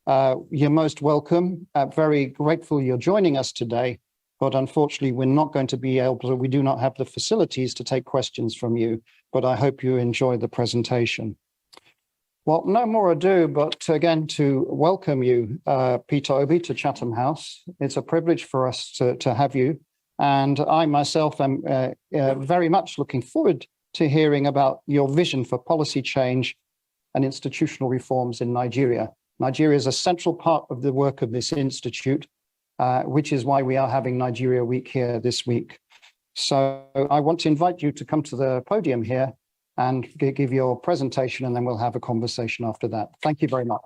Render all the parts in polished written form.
You're most welcome. Very grateful you're joining us today, but unfortunately, we're not going to be able to, we do not have the facilities to take questions from you, but I hope you enjoy the presentation. Well, no more ado, but again, to welcome you, Peter Obi, to Chatham House. It's a privilege for us to have you. And I myself am very much looking forward to hearing about your vision for policy change and institutional reforms in Nigeria. Nigeria is a central part of the work of this institute, which is why we are having Nigeria Week here this week. So I want to invite you to come to the podium here and give your presentation, and then we'll have a conversation after that. Thank you very much.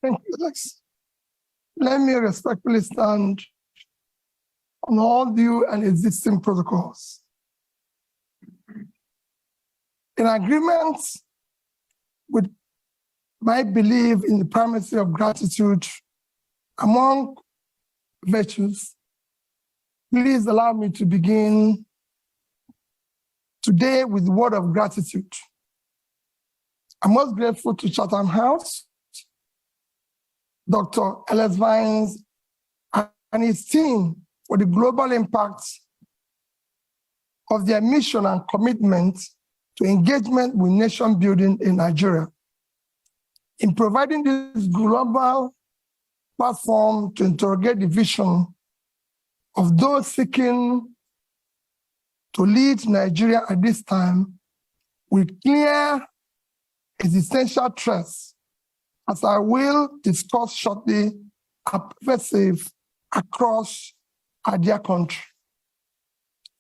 Thank you, Alex. Let me respectfully stand on all due and existing protocols. In agreement with my belief in the primacy of gratitude among virtues, please allow me to begin today with the word of gratitude. I'm most grateful to Chatham House, Dr. Ellis Vines, and his team for the global impact of their mission and commitment to engagement with nation building in Nigeria. In providing this global platform to interrogate the vision of those seeking to lead Nigeria at this time with clear existential threats, as I will discuss shortly, are pervasive across our dear country.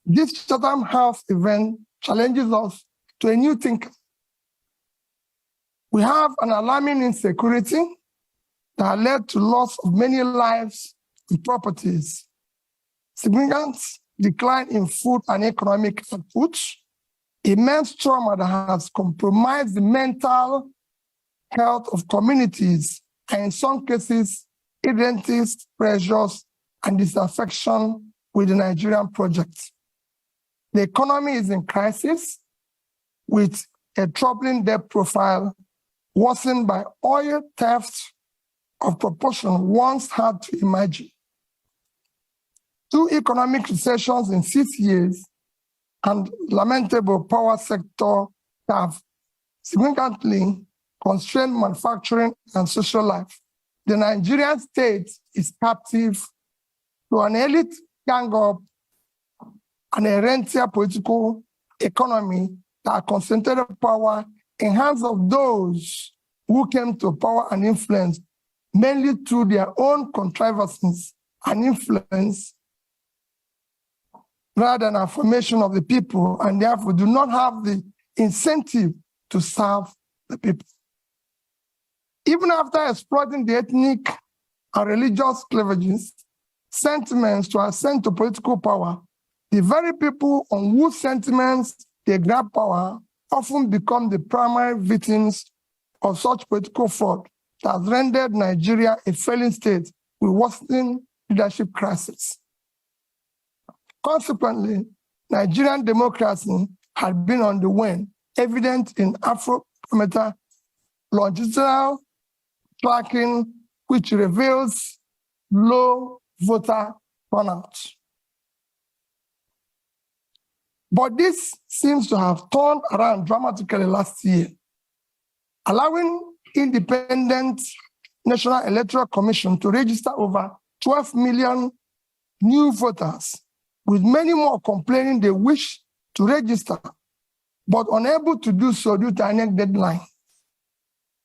This Chatham House event challenges us to a new thinking. We have an alarming insecurity that led to loss of many lives and properties, significant decline in food and economic output, immense trauma that has compromised the mental health of communities, and in some cases, identities, pressures, and disaffection with the Nigerian project. The economy is in crisis with a troubling debt profile worsened by oil theft of proportion once hard to imagine. 2 economic recessions in 6 years and lamentable power sector have significantly constrained manufacturing and social life. The Nigerian state is captive to an elite gang-up and a rentier political economy that concentrated power in hands of those who came to power and influence mainly through their own contrivances and influence rather than affirmation of the people, and therefore do not have the incentive to serve the people. Even after exploiting the ethnic and religious cleavages, sentiments to ascend to political power, the very people on whose sentiments they grab power often become the primary victims of such political fraud that has rendered Nigeria a failing state with worsening leadership crisis. Consequently, Nigerian democracy had been on the wane, evident in Afrobarometer longitudinal tracking, which reveals low voter turnout. But this seems to have turned around dramatically last year, allowing independent National Electoral Commission to register over 12 million new voters, with many more complaining they wish to register, but unable to do so due to an deadline.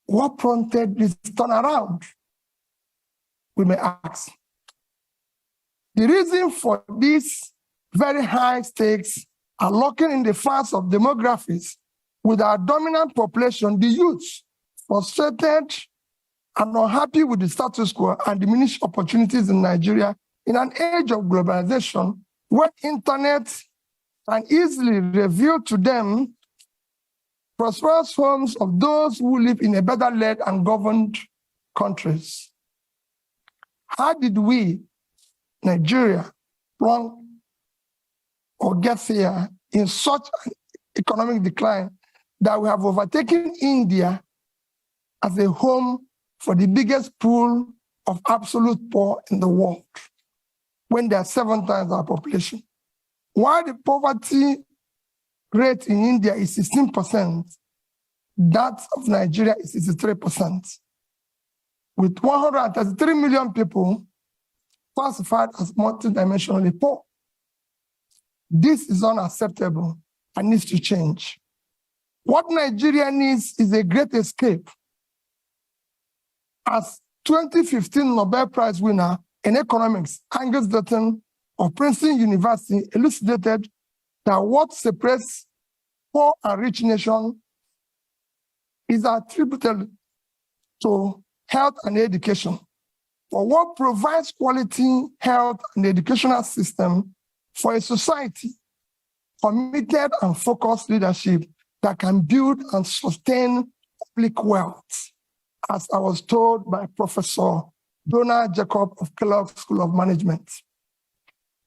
What prompted this turnaround? We may ask. The reason for these very high stakes are lurking in the facts of demographics, with our dominant population, the youth, frustrated and unhappy with the status quo and diminished opportunities in Nigeria in an age of globalization, where internet can easily reveal to them prosperous homes of those who live in a better led and governed countries. How did we, Nigeria, plunge or get here in such an economic decline that we have overtaken India as a home for the biggest pool of absolute poor in the world, when they are 7 times our population? While the poverty rate in India is 16%, that of Nigeria is 63%, with 133 million people classified as multidimensionally poor. This is unacceptable and needs to change. What Nigeria needs is a great escape. As 2015 Nobel Prize winner in economics, Angus Deaton of Princeton University, elucidated that what separates poor and rich nations is attributed to health and education. For what provides quality health and educational system for a society, committed and focused leadership that can build and sustain public wealth, as I was told by Professor Donald Jacob of Kellogg School of Management.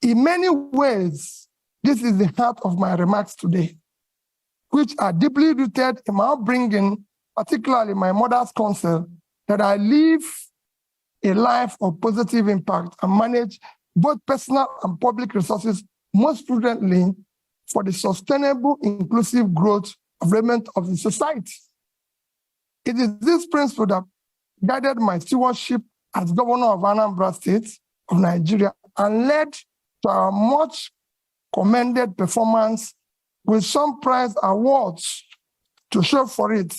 In many ways, this is the heart of my remarks today, which are deeply rooted in my upbringing, particularly my mother's counsel, that I live a life of positive impact and manage both personal and public resources most prudently for the sustainable, inclusive growth of development of the society. It is this principle that guided my stewardship as governor of Anambra State of Nigeria and led to our much commended performance with some prize awards to show for it.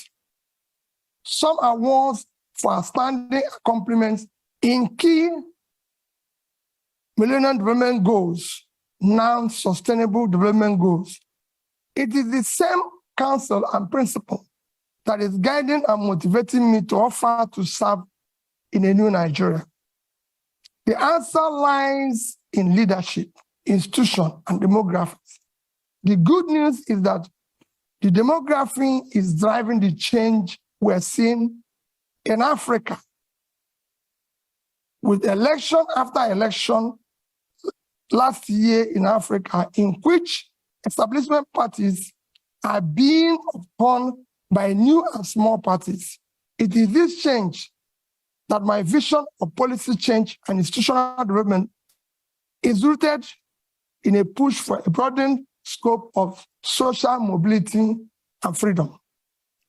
Some awards for outstanding accomplishments in key Millennium Development Goals, now Sustainable Development Goals. It is the same counsel and principle that is guiding and motivating me to offer to serve in a new Nigeria. The answer lies in leadership, institution, and demographics. The good news is that the demography is driving the change we're seeing in Africa, with election after election last year in Africa, in which establishment parties are being upon by new and small parties. It is this change that my vision of policy change and institutional development is rooted in a push for a broadened scope of social mobility and freedom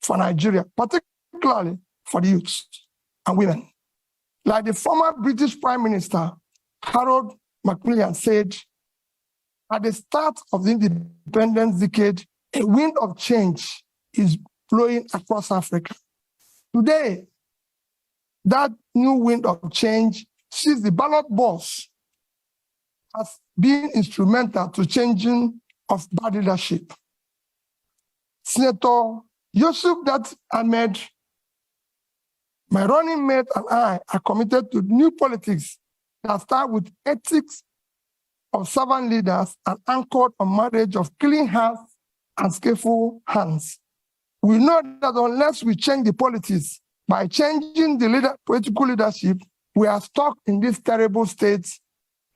for Nigeria, particularly for the youth and women. Like the former British Prime Minister, Harold Macmillan, said, at the start of the independence decade, a wind of change is blowing across Africa. Today, that new wind of change sees the ballot box as being instrumental to changing of bad leadership. Senator Yusuf Dat Ahmed, my running mate, and I are committed to new politics that start with ethics of servant leaders and anchored on marriage of clean hearts and skillful hands. We know that unless we change the politics by changing the political leadership, we are stuck in this terrible state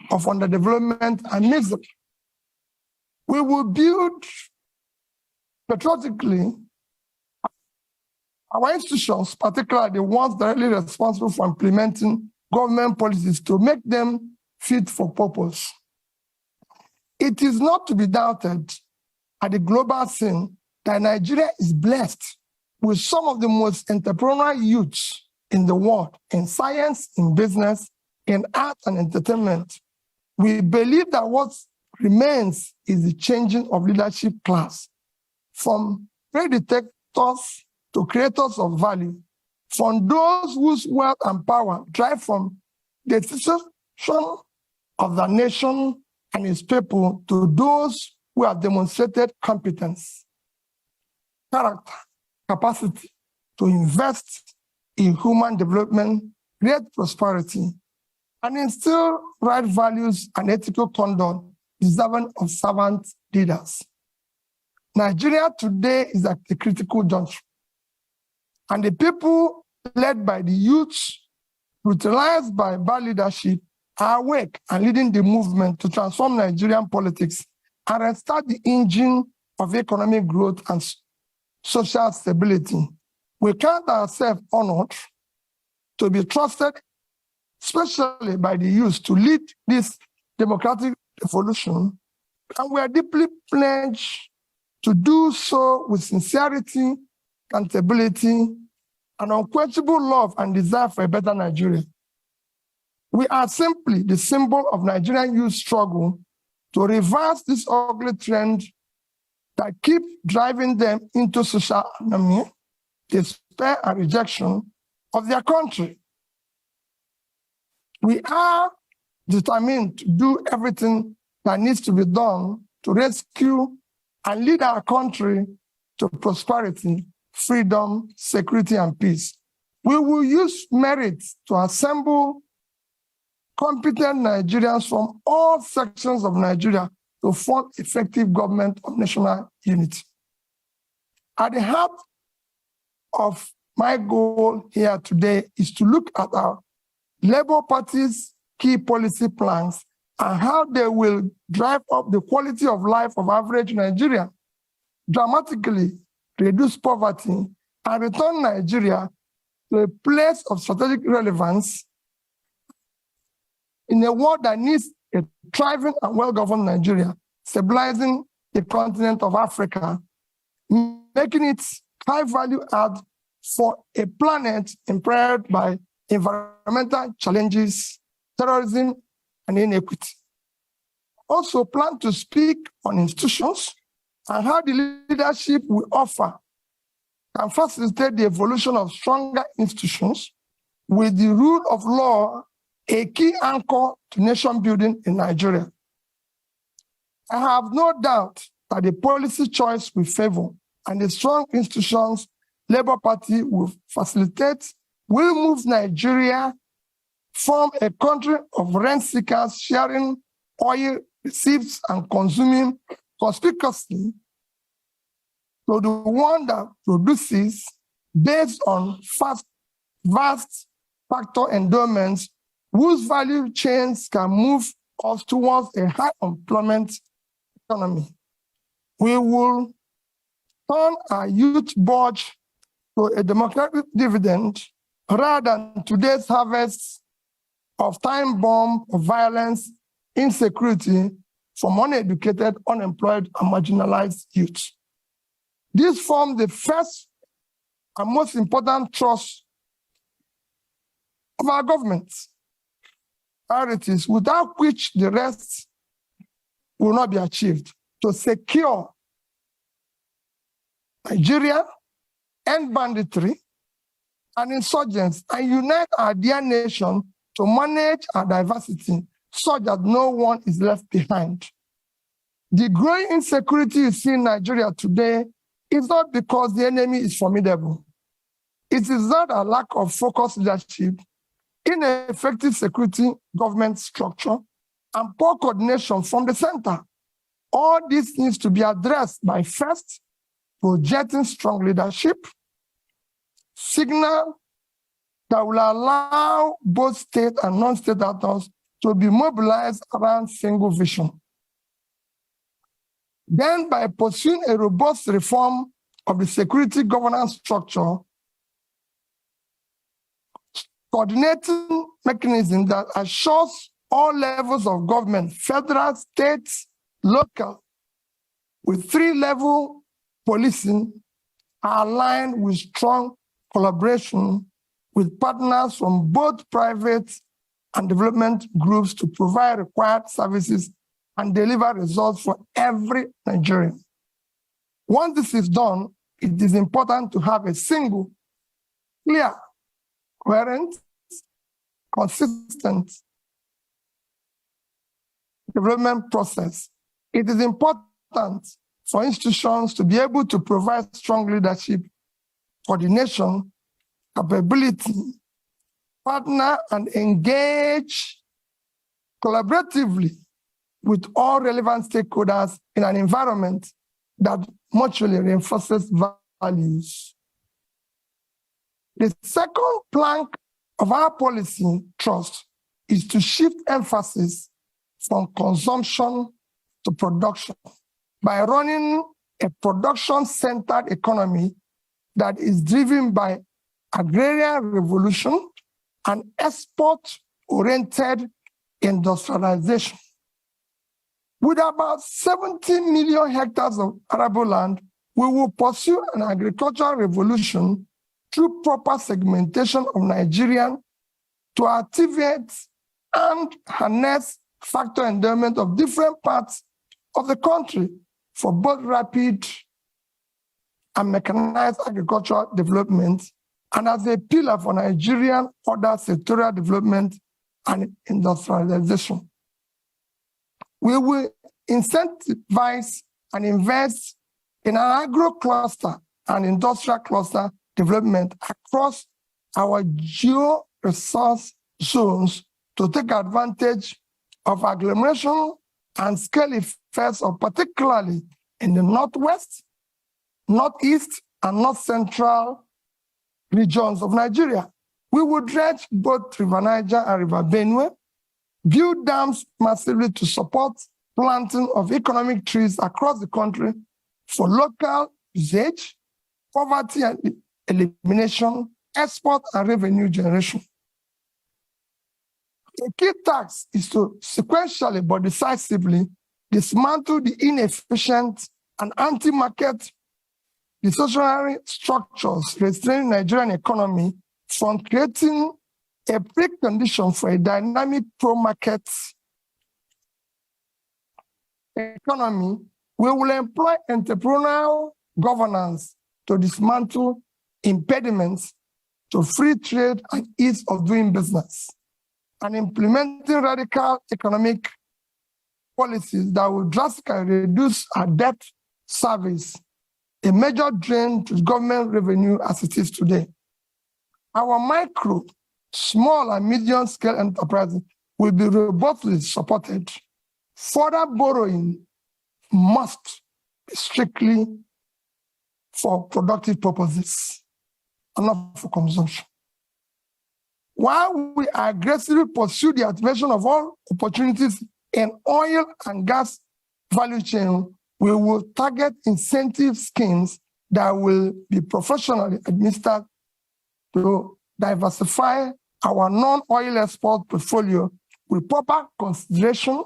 of underdevelopment and misery. We will build patriotically our institutions, particularly the ones directly responsible for implementing government policies, to make them fit for purpose. It is not to be doubted at the global scene that Nigeria is blessed with some of the most entrepreneurial youths in the world, in science, in business, in art and entertainment. We believe that what remains is the changing of leadership class, from predictors to creators of value, from those whose wealth and power drive from the decision of the nation and its people to those who have demonstrated competence, character, capacity to invest in human development, create prosperity, and instill right values and ethical conduct deserving of servant leaders. Nigeria today is at a critical juncture, and the people led by the youth, brutalized by bad leadership, are awake and leading the movement to transform Nigerian politics and restart the engine of economic growth and social stability. We count ourselves honored to be trusted, especially by the youth, to lead this democratic revolution, and we are deeply pledged to do so with sincerity, accountability, and unquenchable love and desire for a better Nigeria. We are simply the symbol of Nigerian youth struggle to reverse this ugly trend that keep driving them into social anomia, despair, and rejection of their country. We are determined to do everything that needs to be done to rescue and lead our country to prosperity, freedom, security, and peace. We will use merit to assemble competent Nigerians from all sections of Nigeria to form effective government of national unity. At the heart of my goal here today is to look at our Labour Party's key policy plans and how they will drive up the quality of life of average Nigerian, dramatically reduce poverty, and return Nigeria to a place of strategic relevance in a world that needs a thriving and well-governed Nigeria, stabilizing the continent of Africa, making it high-value add for a planet impaired by environmental challenges, terrorism, and inequity. Also plan to speak on institutions and how the leadership we offer can facilitate the evolution of stronger institutions with the rule of law a key anchor to nation building in Nigeria. I have no doubt that the policy choice we favor and the strong institutions Labour Party will facilitate will move Nigeria from a country of rent seekers sharing oil receipts and consuming conspicuously to the one that produces based on vast factor endowments whose value chains can move us towards a high employment economy. We will turn our youth budget to a democratic dividend rather than today's harvest of time bomb of violence, insecurity from uneducated, unemployed, and marginalized youth. This forms the first and most important thrust of our government priorities, without which the rest will not be achieved, to secure Nigeria, end banditry and insurgents, and unite our dear nation to manage our diversity so that no one is left behind. The growing insecurity you see in Nigeria today is not because the enemy is formidable. It is not a lack of focused leadership, ineffective security government structure, and poor coordination from the center. All this needs to be addressed by first, projecting strong leadership, signal that will allow both state and non-state actors to be mobilized around single vision. Then by pursuing a robust reform of the security governance structure, coordinating mechanism that assures all levels of government, federal, states, local, with three-level policing are aligned with strong collaboration with partners from both private and development groups to provide required services and deliver results for every Nigerian. Once this is done, it is important to have a single, clear, coherent, consistent development process. It is important for institutions to be able to provide strong leadership, coordination, capability, partner, and engage collaboratively with all relevant stakeholders in an environment that mutually reinforces values. The second plank of our policy trust is to shift emphasis from consumption to production by running a production-centered economy that is driven by agrarian revolution and export-oriented industrialization. With about 70 million hectares of arable land, we will pursue an agricultural revolution through proper segmentation of Nigerian to activate and harness factor endowment of different parts of the country for both rapid and mechanized agricultural development and as a pillar for Nigerian other sectoral development and industrialization. We will incentivize and invest in an agro-cluster and industrial cluster development across our geo-resource zones to take advantage of agglomeration and scale effects of particularly in the Northwest, Northeast, and North Central regions of Nigeria. We will dredge both River Niger and River Benue, build dams massively to support planting of economic trees across the country for local usage, poverty and elimination, export and revenue generation. A key task is to sequentially but decisively dismantle the inefficient and anti-market distortionary structures restraining Nigerian economy from creating a precondition for a dynamic pro-market economy. We will employ entrepreneurial governance to dismantle impediments to free trade and ease of doing business, and implementing radical economic policies that will drastically reduce our debt service, a major drain to government revenue as it is today. Our micro, small and medium scale enterprises will be robustly supported. Further borrowing must be strictly for productive purposes and not for consumption. While we aggressively pursue the activation of all opportunities in oil and gas value chain, we will target incentive schemes that will be professionally administered to diversify our non-oil export portfolio with proper consideration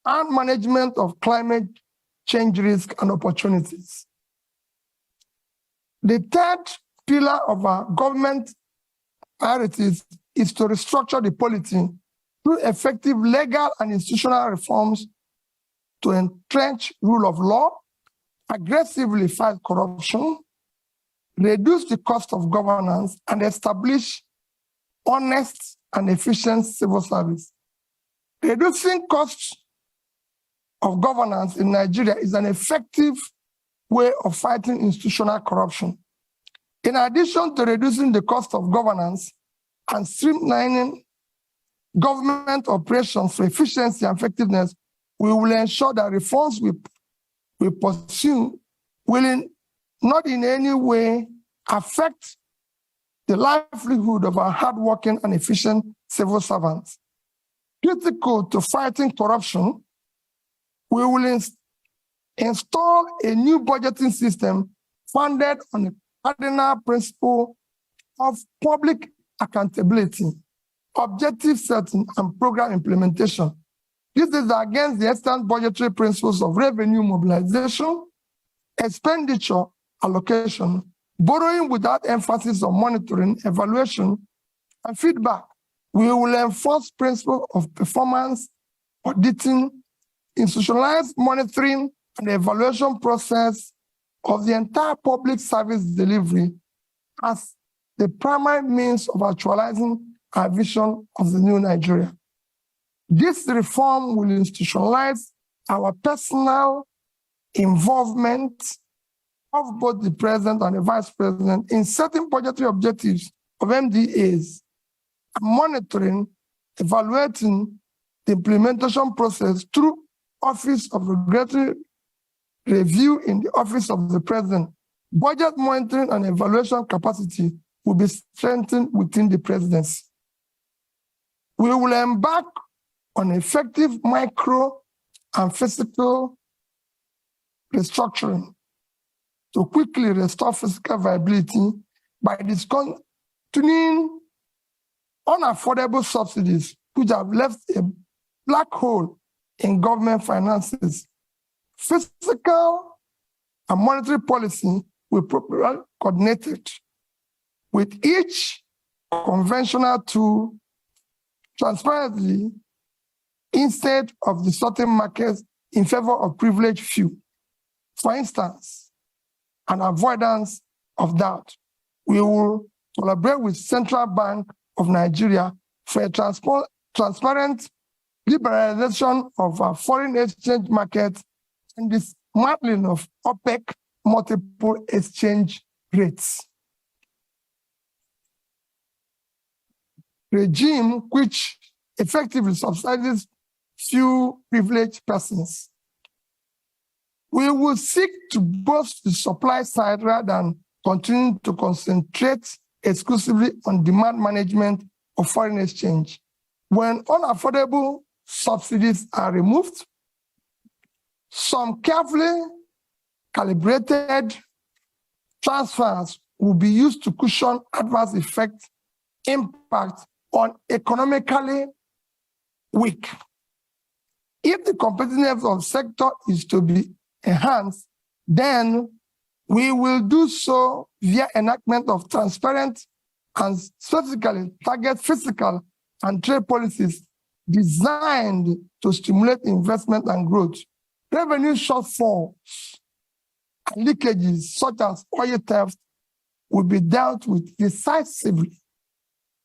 and management of climate change risk and opportunities. The third pillar of our government priorities is to restructure the polity through effective legal and institutional reforms to entrench rule of law, aggressively fight corruption, reduce the cost of governance, and establish honest and efficient civil service. Reducing costs of governance in Nigeria is an effective way of fighting institutional corruption. In addition to reducing the cost of governance and streamlining government operations for efficiency and effectiveness, we will ensure that reforms we pursue will not in any way affect the livelihood of our hardworking and efficient civil servants. Critical to fighting corruption, we will install a new budgeting system founded on the cardinal principle of public accountability, objective setting, and program implementation. This is against the extant budgetary principles of revenue mobilization, expenditure allocation, borrowing without emphasis on monitoring, evaluation, and feedback. We will enforce principles of performance, auditing, institutionalized monitoring, and evaluation process of the entire public service delivery as the primary means of actualizing our vision of the new Nigeria. This reform will institutionalize our personal involvement of both the president and the vice president in setting budgetary objectives of MDAs, and monitoring, evaluating the implementation process through Office of Regulatory Review in the Office of the President. Budget monitoring and evaluation capacity will be strengthened within the presidency. We will embark on effective micro and physical restructuring to quickly restore physical viability by discontinuing unaffordable subsidies which have left a black hole in government finances. Fiscal and monetary policy will be properly coordinated with each conventional tool transparently instead of distorting markets in favor of privileged few. For instance, an avoidance of doubt, we will collaborate with Central Bank of Nigeria for a transparent liberalization of our foreign exchange market and dismantling of OPEC multiple exchange rates. Regime which effectively subsidies few privileged persons. We will seek to boost the supply side rather than continue to concentrate exclusively on demand management of foreign exchange. When unaffordable subsidies are removed, some carefully calibrated transfers will be used to cushion adverse impact on economically weak. If the competitiveness of the sector is to be enhanced, then we will do so via enactment of transparent and specifically target fiscal and trade policies designed to stimulate investment and growth. Revenue shortfalls and leakages such as oil theft will be dealt with decisively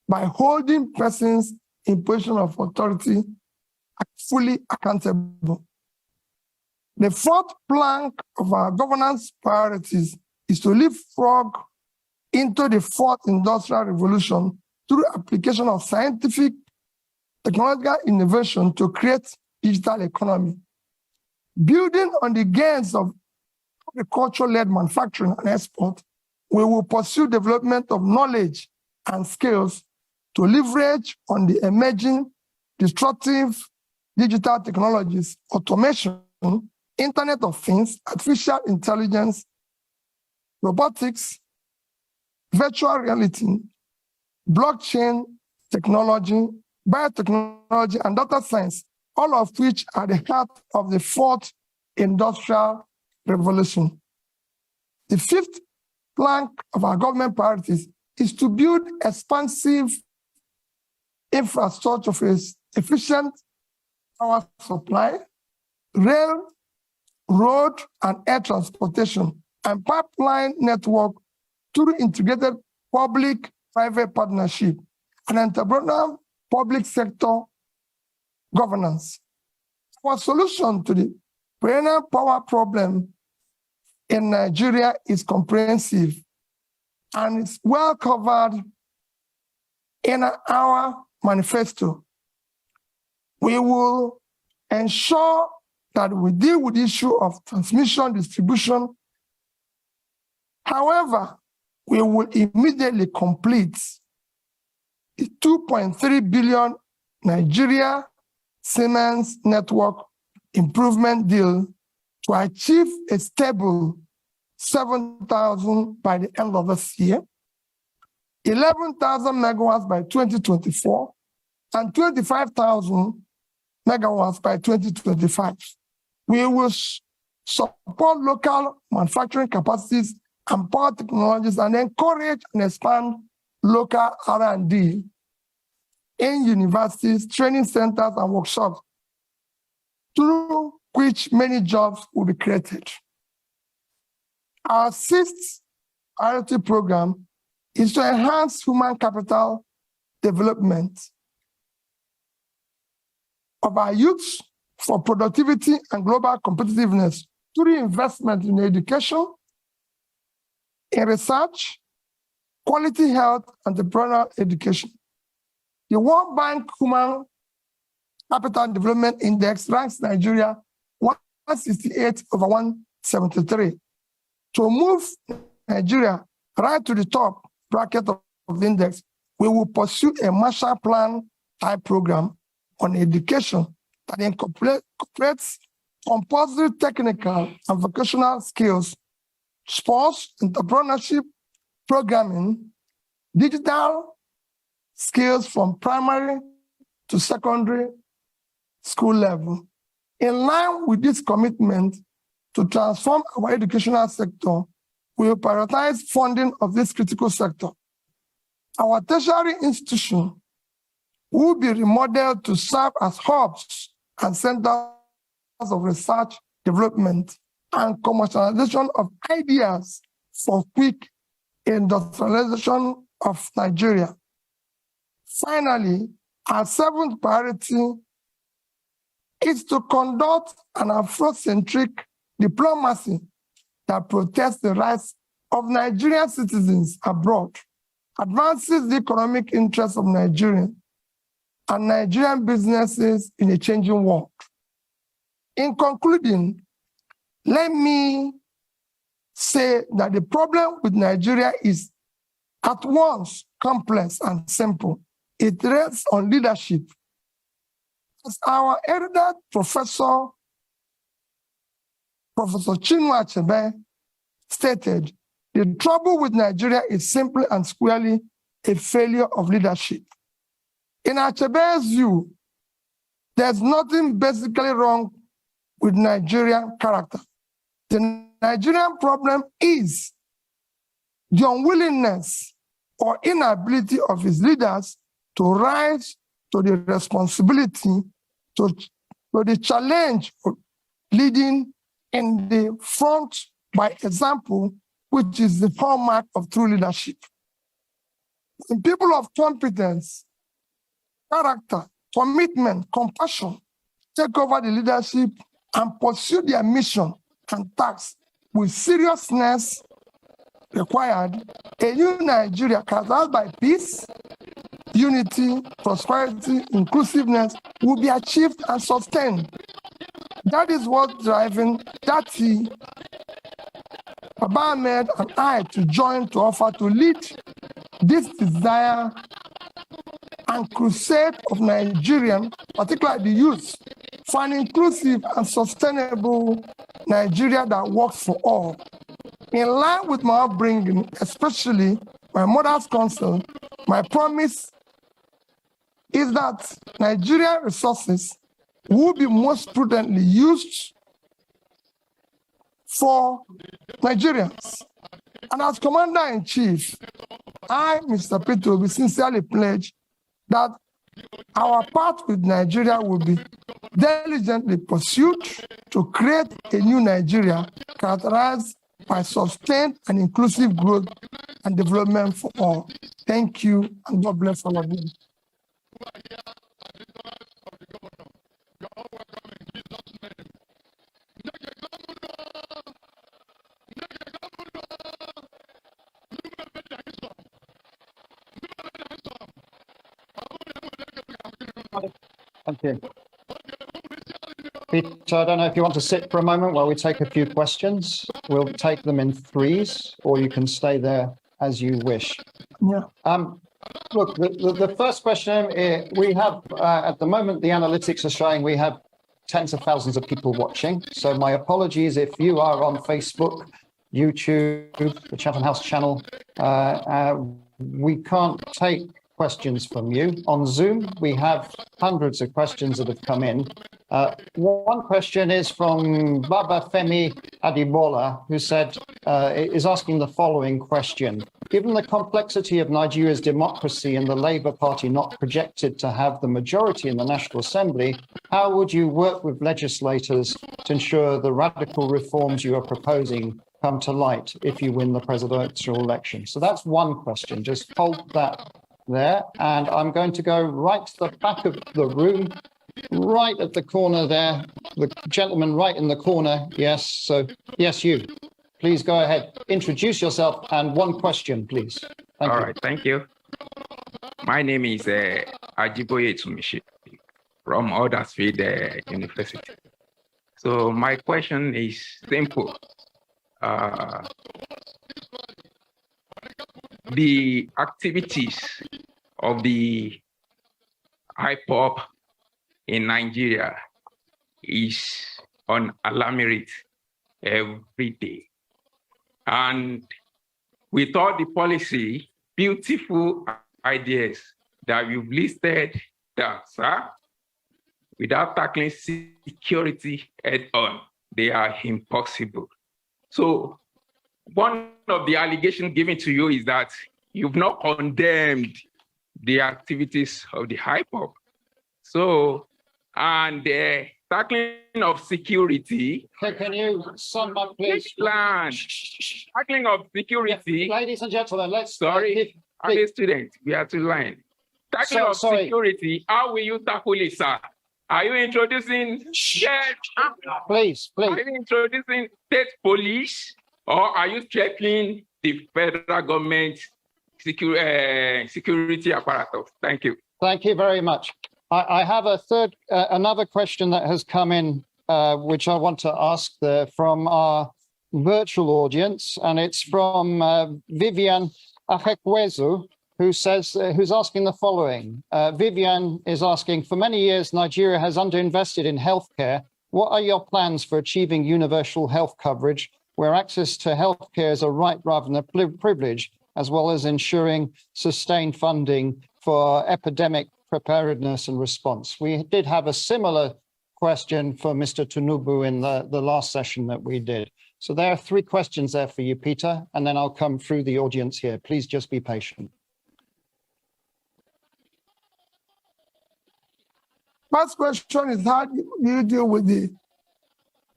by holding persons in position of authority fully accountable. The fourth plank of our governance priorities is to leapfrog into the fourth industrial revolution through application of scientific technological innovation to create digital economy. Building on the gains of agriculture-led manufacturing and export, we will pursue development of knowledge and skills to leverage on the emerging disruptive digital technologies, automation, Internet of Things, artificial intelligence, robotics, virtual reality, blockchain technology, biotechnology, and data science, all of which are the heart of the fourth industrial revolution. The fifth plank of our government priorities is to build expansive infrastructure for efficient power supply, rail, road, and air transportation, and pipeline network through integrated public-private partnership and entrepreneurial public sector governance. Our solution to the perennial power problem in Nigeria is comprehensive and it's well covered in our manifesto. We will ensure that we deal with the issue of transmission distribution. However, we will immediately complete the 2.3 billion Nigeria Siemens network improvement deal to achieve a stable 7,000 by the end of this year, 11,000 megawatts by 2024, and 25,000 megawatts by 2025. We will support local manufacturing capacities and power technologies and encourage and expand local R&D in universities, training centers, and workshops, through which many jobs will be created. Our sixth priority program is to enhance human capital development of our youth for productivity and global competitiveness through investment in education, in research, quality health, and entrepreneurial education. The World Bank Human Capital Development Index ranks Nigeria 168 over 173. To move Nigeria right to the top bracket of the index, we will pursue a Marshall Plan type program on education that incorporates compulsory technical and vocational skills, sports, entrepreneurship, programming, digital skills from primary to secondary school level. In line with this commitment to transform our educational sector, we will prioritize funding of this critical sector. Our tertiary institution will be remodeled to serve as hubs and centers of research, development, and commercialization of ideas for quick industrialization of Nigeria. Finally, our seventh priority is to conduct an Afrocentric diplomacy that protects the rights of Nigerian citizens abroad, advances the economic interests of Nigerians and Nigerian businesses in a changing world. In concluding, let me say that the problem with Nigeria is at once complex and simple. It rests on leadership. As our erudite Professor Chinua Achebe stated, the trouble with Nigeria is simply and squarely a failure of leadership. In Achebe's view, there's nothing basically wrong with Nigerian character. The Nigerian problem is the unwillingness or inability of his leaders to rise to the responsibility, to the challenge of leading in the front by example, which is the hallmark of true leadership. When people of competence, character, commitment, compassion take over the leadership and pursue their mission and tasks with seriousness required, a new Nigeria characterized by peace, unity, prosperity, inclusiveness will be achieved and sustained. That is what driving Dati, Baba Ahmed, and I to join to offer to lead this desire and crusade of Nigerian, particularly the youth, for an inclusive and sustainable Nigeria that works for all. In line with my upbringing, especially my mother's counsel, my promise is that Nigerian resources will be most prudently used for Nigerians. And as Commander-in-Chief, I, Mr. Peter, will be sincerely pledged that our path with Nigeria will be diligently pursued to create a new Nigeria characterized by sustained and inclusive growth and development for all. Thank you, and God bless all of you. Thank you. Peter, I don't know if you want to sit for a moment while we take a few questions. We'll take them in threes, or you can stay there as you wish. Yeah. Look, the first question, we have, at the moment, the analytics are showing we have tens of thousands of people watching. So my apologies if you are on Facebook, YouTube, the Chatham House channel. We can't take questions from you. On Zoom, we have hundreds of questions that have come in. One question is from Baba Femi Adibola, who said, is asking the following question. Given the complexity of Nigeria's democracy and the Labour Party not projected to have the majority in the National Assembly, how would you work with legislators to ensure the radical reforms you are proposing come to light if you win the presidential election? So that's one question. Just hold that there. And I'm going to go right to the back of the room, right at the corner there. The gentleman right in the corner. Yes. So, yes, you. Please go ahead. Introduce yourself and one question, please. All right. Thank you. My name is Ajiboye Tsumishi. from Huddersfield University. So my question is simple. The activities of the IPOP in Nigeria is on alarming rate every day. And with all the policy, beautiful ideas that you've listed down, sir, without tackling security head on, they are impossible. So one of the allegations given to you is that you've not condemned the activities of the IPOP. So, and the tackling of security. Can you sum up, please? Plan. Tackling of security. Ladies and gentlemen, let's. Sorry, I'm a student. We are to line. Tackling of security. How will you tackle it, sir? Are you introducing? Please. Are you introducing state police, or are you threatening the federal government security apparatus? Thank you. Thank you very much. I have another question that has come in, which I want to ask from our virtual audience, and it's from Vivian Ahekwezu, who's asking the following. Vivian is asking, for many years, Nigeria has underinvested in healthcare. What are your plans for achieving universal health coverage, where access to healthcare is a right rather than a privilege, as well as ensuring sustained funding for epidemic preparedness and response? We did have a similar question for Mr. Tunubu in the last session that we did. So there are 3 questions there for you, Peter, and then I'll come through the audience here. Please just be patient. First question is, how do you deal with the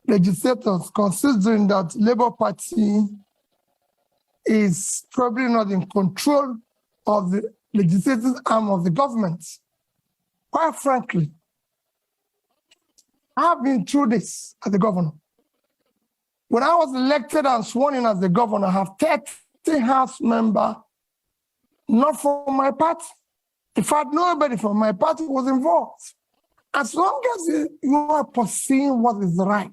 legislators, considering that Labour Party is probably not in control of the legislative arm of the government? Quite frankly, I have been through this as the governor. When I was elected and sworn in as the governor, I have 30 House members, not from my party. In fact, nobody from my party was involved. As long as you are pursuing what is right,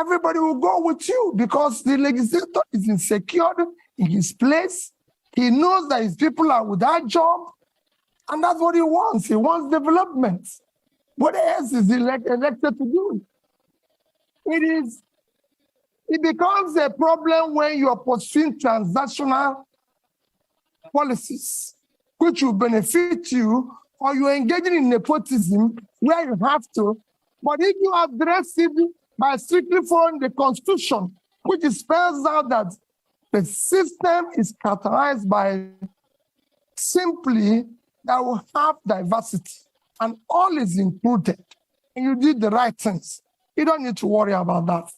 everybody will go with you, because the legislator is insecure in his place. He knows that his people are without job, and that's what he wants. He wants development. What else is he elected to do? It becomes a problem when you are pursuing transactional policies, which will benefit you, or you're engaging in nepotism where you have to. But if you address it by strictly following the Constitution, which spells out that the system is characterized by simply that we have diversity and all is included, and you did the right things, you don't need to worry about that.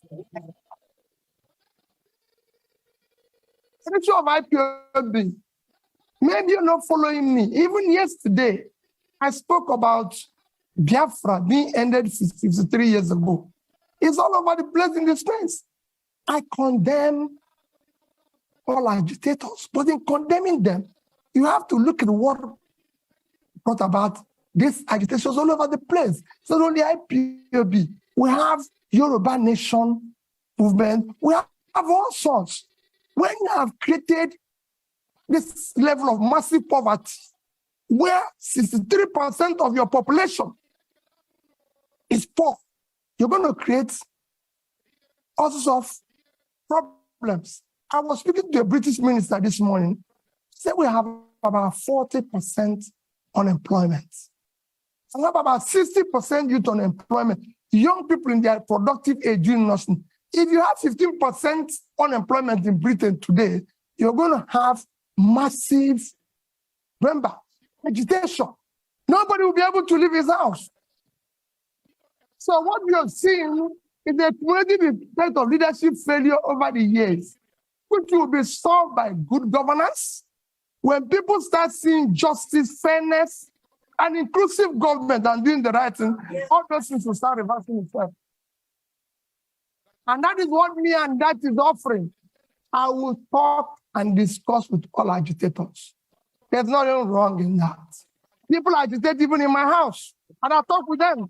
The issue of IPOB, maybe you're not following me. Even yesterday, I spoke about Biafra being ended 53 years ago. It's all over the place in this space. I condemn all agitators, but in condemning them, you have to look at what brought about these agitations all over the place. It's not only IPOB. We have Yoruba Nation movement. We have all sorts. When you have created this level of massive poverty, where 63% of your population is poor, you're going to create all sorts of problems. I was speaking to a British minister this morning. He said we have about 40% unemployment. We have about 60% youth unemployment. Young people in their productive age doing nothing. If you have 15% unemployment in Britain today, you're going to have massive, remember, agitation. Nobody will be able to leave his house. So what we have seen is a cumulative effect of leadership failure over the years, which will be solved by good governance. When people start seeing justice, fairness, and inclusive government and doing the right thing, all those things will start reversing itself. And that is what me and that is offering. I will talk and discuss with all agitators. There's nothing wrong in that. People agitate even in my house, and I talk with them.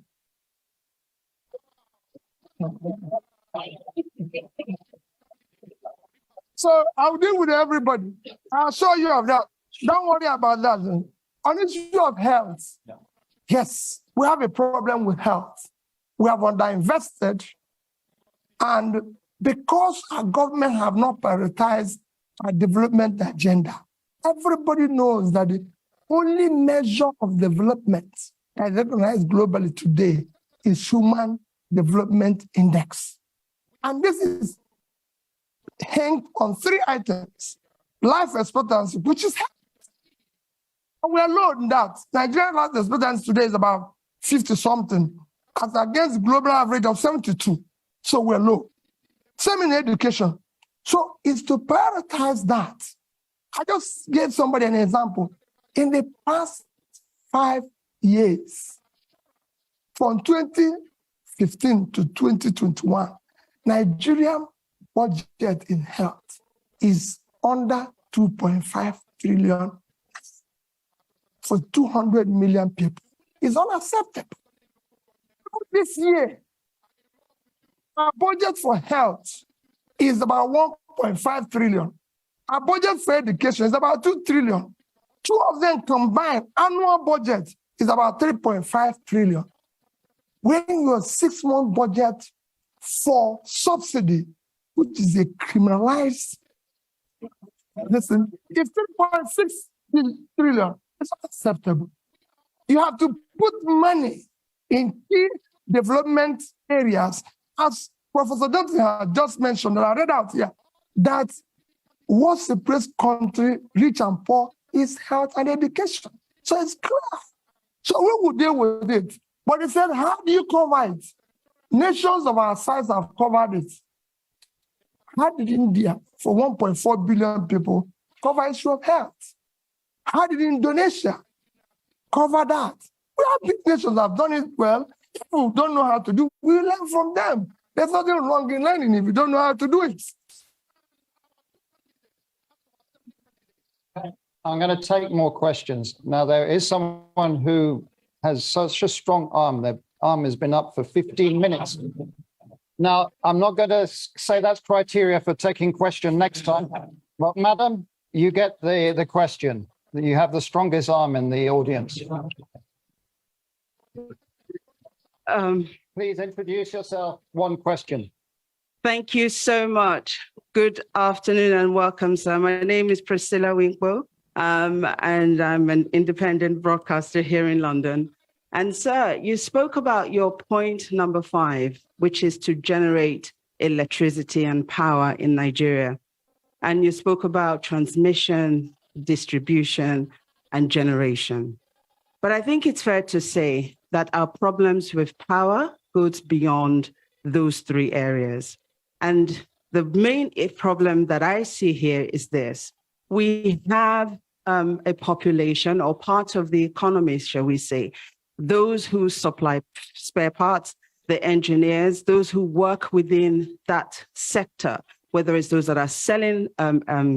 So I'll deal with everybody. I'll show you of that. Don't worry about that. On the issue of health, yes, we have a problem with health. We have underinvested, and because our government have not prioritized our development agenda, everybody knows that the only measure of development as recognized globally today is Human Development Index. And this is hanged on 3 items: life expectancy, which is health. And we are low in that. Nigerian life expectancy today is about 50-something, as against global average of 72. So we're low. Same in education. So it's to prioritize that. I just gave somebody an example. In the past 5 years, from 2015 to 2021, Nigerian budget in health is under 2.5 trillion for 200 million people. It's unacceptable. This year, our budget for health is about 1.5 trillion. Our budget for education is about 2 trillion. 2 of them combined, annual budget is about 3.5 trillion. When your 6-month budget for subsidy, which is a criminalized, listen, it's 3.6 trillion. It's unacceptable. You have to put money in key development areas, as Professor Johnson had just mentioned, that I read out here, that what separates country, rich and poor, is health and education. So it's clear. So we will deal with it. But he said, how do you cover it? Nations of our size have covered it. How did India, for 1.4 billion people, cover the issue of health? How did Indonesia cover that? We have big nations that have done it well. People who don't know how to do, we learn from them. There's nothing wrong in learning if you don't know how to do it. I'm going to take more questions. Now, there is someone who has such a strong arm. Their arm has been up for 15 minutes. Now, I'm not going to say that's criteria for taking question next time. But, madam, you get the question. You have the strongest arm in the audience. Please introduce yourself. One question. Thank you so much. Good afternoon and welcome, sir. My name is Priscilla Winkbo, and I'm an independent broadcaster here in London. And sir, you spoke about your point number 5, which is to generate electricity and power in Nigeria. And you spoke about transmission, distribution, and generation. But I think it's fair to say that our problems with power goes beyond those 3 areas. And the main problem that I see here is this. We have a population or part of the economy, shall we say, those who supply spare parts, the engineers, those who work within that sector, whether it's those that are selling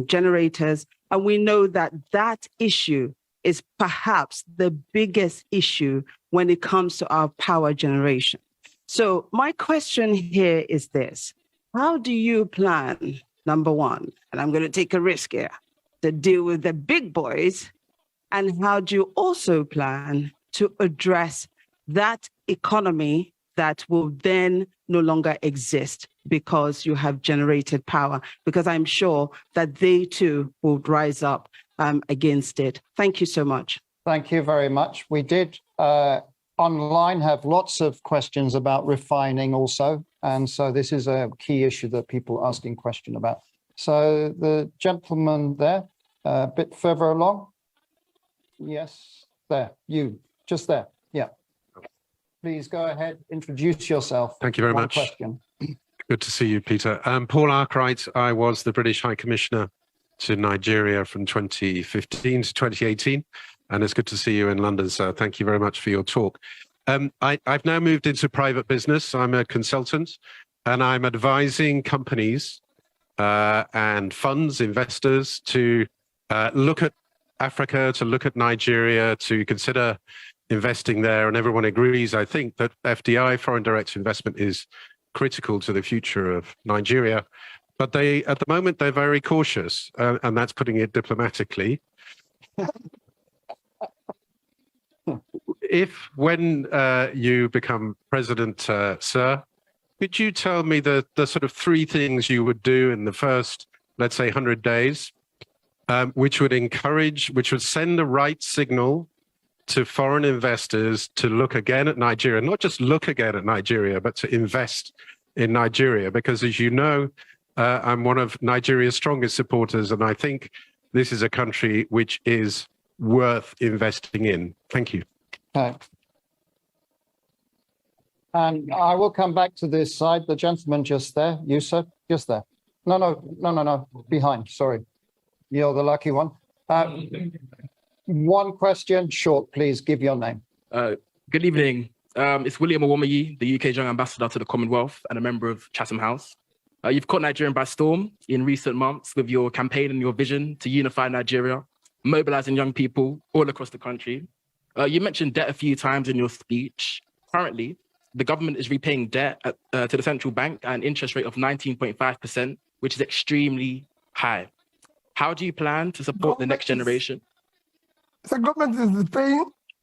generators. And we know that that issue is perhaps the biggest issue when it comes to our power generation. So my question here is this. How do you plan, number 1, and I'm going to take a risk here, to deal with the big boys? And how do you also plan to address that economy that will then no longer exist because you have generated power? Because I'm sure that they too will rise up against it. Thank you so much. Thank you very much. We did online have lots of questions about refining also. And so this is a key issue that people are asking question about. So the gentleman there, a bit further along. Yes, there, you, just there. Yeah. Please go ahead, introduce yourself. Thank you very much. Question. Good to see you, Peter. Paul Arkwright, I was the British High Commissioner to Nigeria from 2015 to 2018. And it's good to see you in London, sir. Thank you very much for your talk. I've now moved into private business. I'm a consultant, and I'm advising companies and funds, investors to look at Africa, to look at Nigeria, to consider investing there, and everyone agrees, I think, that FDI, foreign direct investment, is critical to the future of Nigeria. But at the moment, they're very cautious, and that's putting it diplomatically. When you become president, sir, could you tell me the sort of 3 things you would do in the first, let's say, 100 days, which would send the right signal to foreign investors to look again at Nigeria, not just look again at Nigeria, but to invest in Nigeria? Because as you know, I'm one of Nigeria's strongest supporters, and I think this is a country which is worth investing in. Thank you. Okay. And I will come back to this side. The gentleman just there, you, sir, just there. No, behind, sorry. You're the lucky one. One question, short, please. Give your name. Good evening. It's William Owomayi, the UK's Young Ambassador to the Commonwealth and a member of Chatham House. You've caught Nigeria by storm in recent months with your campaign and your vision to unify Nigeria, mobilizing young people all across the country. You mentioned debt a few times in your speech. Currently, the government is repaying debt to the central bank at an interest rate of 19.5%, which is extremely high. How do you plan to support the next generation? The government is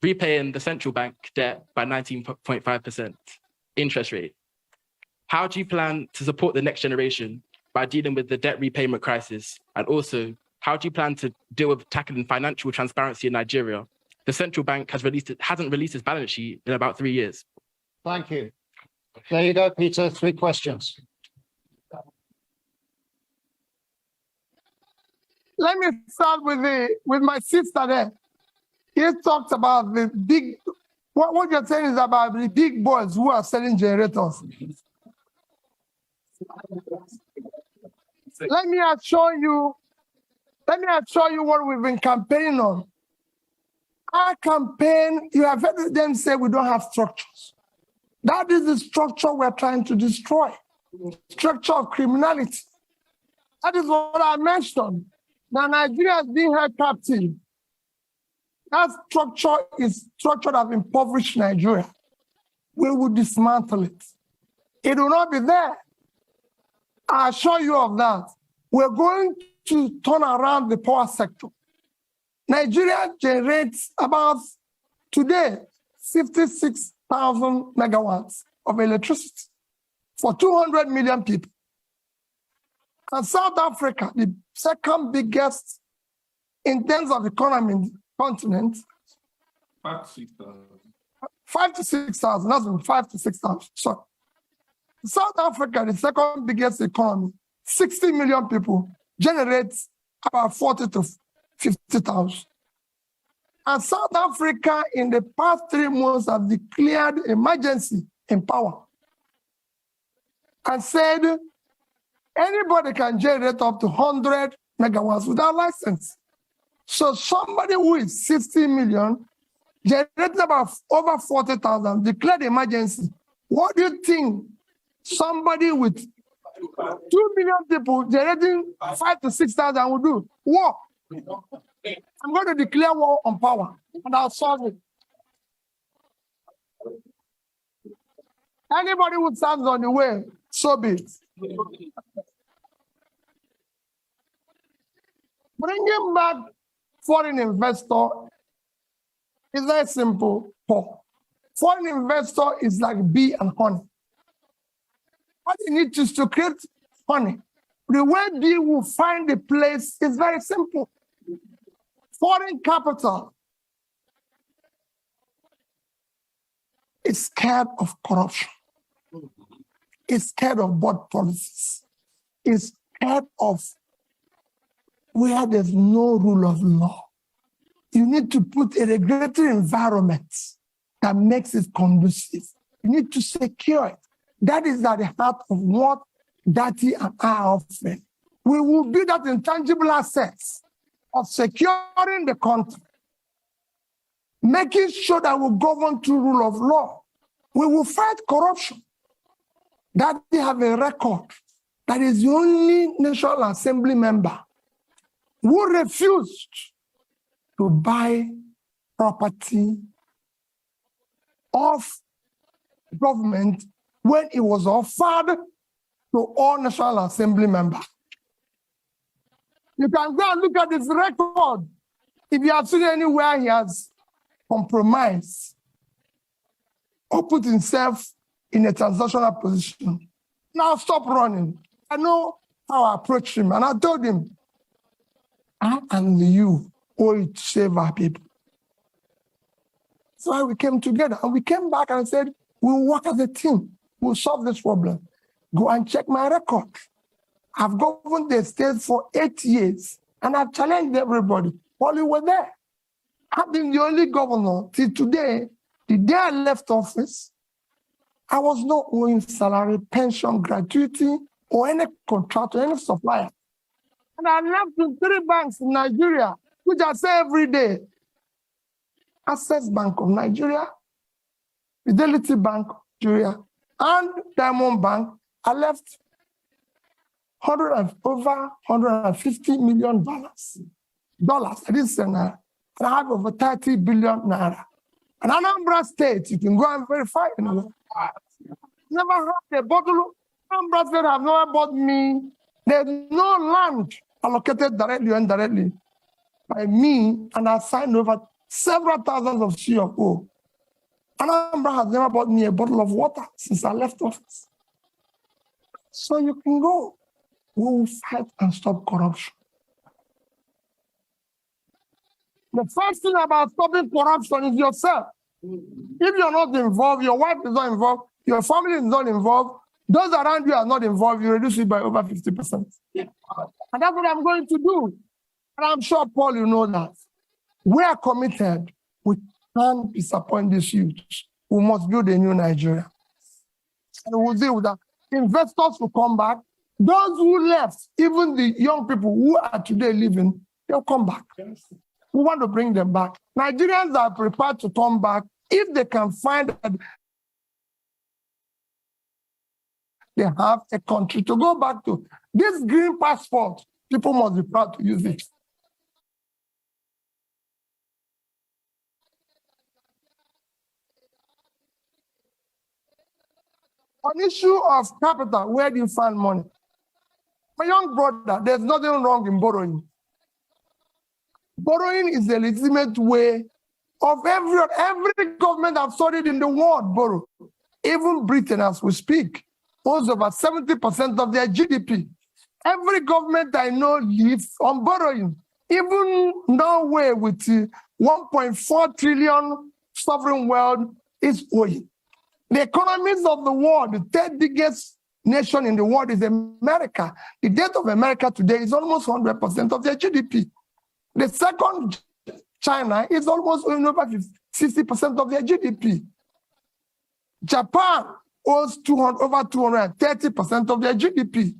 repaying the central bank debt by 19.5% interest rate. How do you plan to support the next generation by dealing with the debt repayment crisis? And also, how do you plan to deal with tackling financial transparency in Nigeria? The central bank hasn't released its balance sheet in about 3 years. Thank you. There you go, Peter. 3 questions. Let me start with my sister there. He talked about the big, what you're saying is about the big boys who are selling generators. Let me assure you what we've been campaigning on. Our campaign, you have heard them say we don't have structures. That is the structure we're trying to destroy. Structure of criminality. That is what I mentioned. Now Nigeria is being held captive. That structure is structure that impoverished Nigeria. We will dismantle it. It will not be there. I assure you of that. We're going to turn around the power sector. Nigeria generates about, today, 56,000 megawatts of electricity for 200 million people. And South Africa, the second biggest in terms of economy in the continent, 5 to 6,000, that's 5 to 6,000, sorry. South Africa, the second biggest economy, 60 million people, generates about 40 to 50,000. And South Africa, in the past 3 months, have declared emergency in power and said anybody can generate up to 100 megawatts without license. So somebody who is 60 million, generating about over 40,000, declared emergency. What do you think somebody with 2 million people generating 5 to 6,000 will do? War. I'm going to declare war on power, and I'll solve it. Anybody who stands on the way, so be it. Bringing back foreign investor is very simple, Paul. Foreign investor is like bee and honey. What you need is to create honey. The way bee will find the place is very simple. Foreign capital is scared of corruption. It's scared of bad policies. It's scared of where there's no rule of law. You need to put a regulatory environment that makes it conducive. You need to secure it. That is at the heart of what Dati and I are offering. We will build that intangible assets of securing the country, making sure that we govern through rule of law. We will fight corruption. That they have a record. That is the only National Assembly member who refused to buy property of government when it was offered to all National Assembly members. You can go and look at his record. If you have seen anywhere he has compromised or put himself in a transactional position. Now stop running. I know how I approached him, and I told him, I and you owe it to save our people. So we came together, and we came back and said, we'll work as a team. We'll solve this problem. Go and check my record. I've governed the state for 8 years, and I've challenged everybody while you were there. I've been the only governor till today. The day I left office, I was not owing salary, pension, gratuity, or any contract or any supplier. And I left with 3 banks in Nigeria, which I say every day. Access Bank of Nigeria, Fidelity Bank of Nigeria, and Diamond Bank. I left over $150 million. I didn't say naira. And I have over 30 billion naira. And Anambra State, you can go and verify. Never had a bottle. Anambra State have never bought me. There's no land allocated directly or indirectly by me, and I signed over several thousands of CFO. Anambra has never bought me a bottle of water since I left office. So you can go. We will fight and stop corruption. The first thing about stopping corruption is yourself. If you're not involved, your wife is not involved, your family is not involved, those around you are not involved, you reduce it by over 50%. Yeah. And that's what I'm going to do. And I'm sure, Paul, you know that. We are committed. We can't disappoint these youth. We must build a new Nigeria. And we'll deal with that. Investors will come back. Those who left, even the young people who are today living, they'll come back. We want to bring them back. Nigerians are prepared to come back if they can find that they have a country to go back to. This green passport, people must be proud to use it. On issue of capital, where do you find money? My young brother, there's nothing wrong in borrowing. Borrowing is a legitimate way of every government I've studied in the world borrow. Even Britain, as we speak, owes over 70% of their GDP. Every government I know lives on borrowing. Even Norway with 1.4 trillion sovereign wealth is owing. The economies of the world, the 3rd biggest nation in the world is America. The debt of America today is almost 100% of their GDP. The second, China, is almost over 60% of their GDP. Japan owes over 230% of their GDP.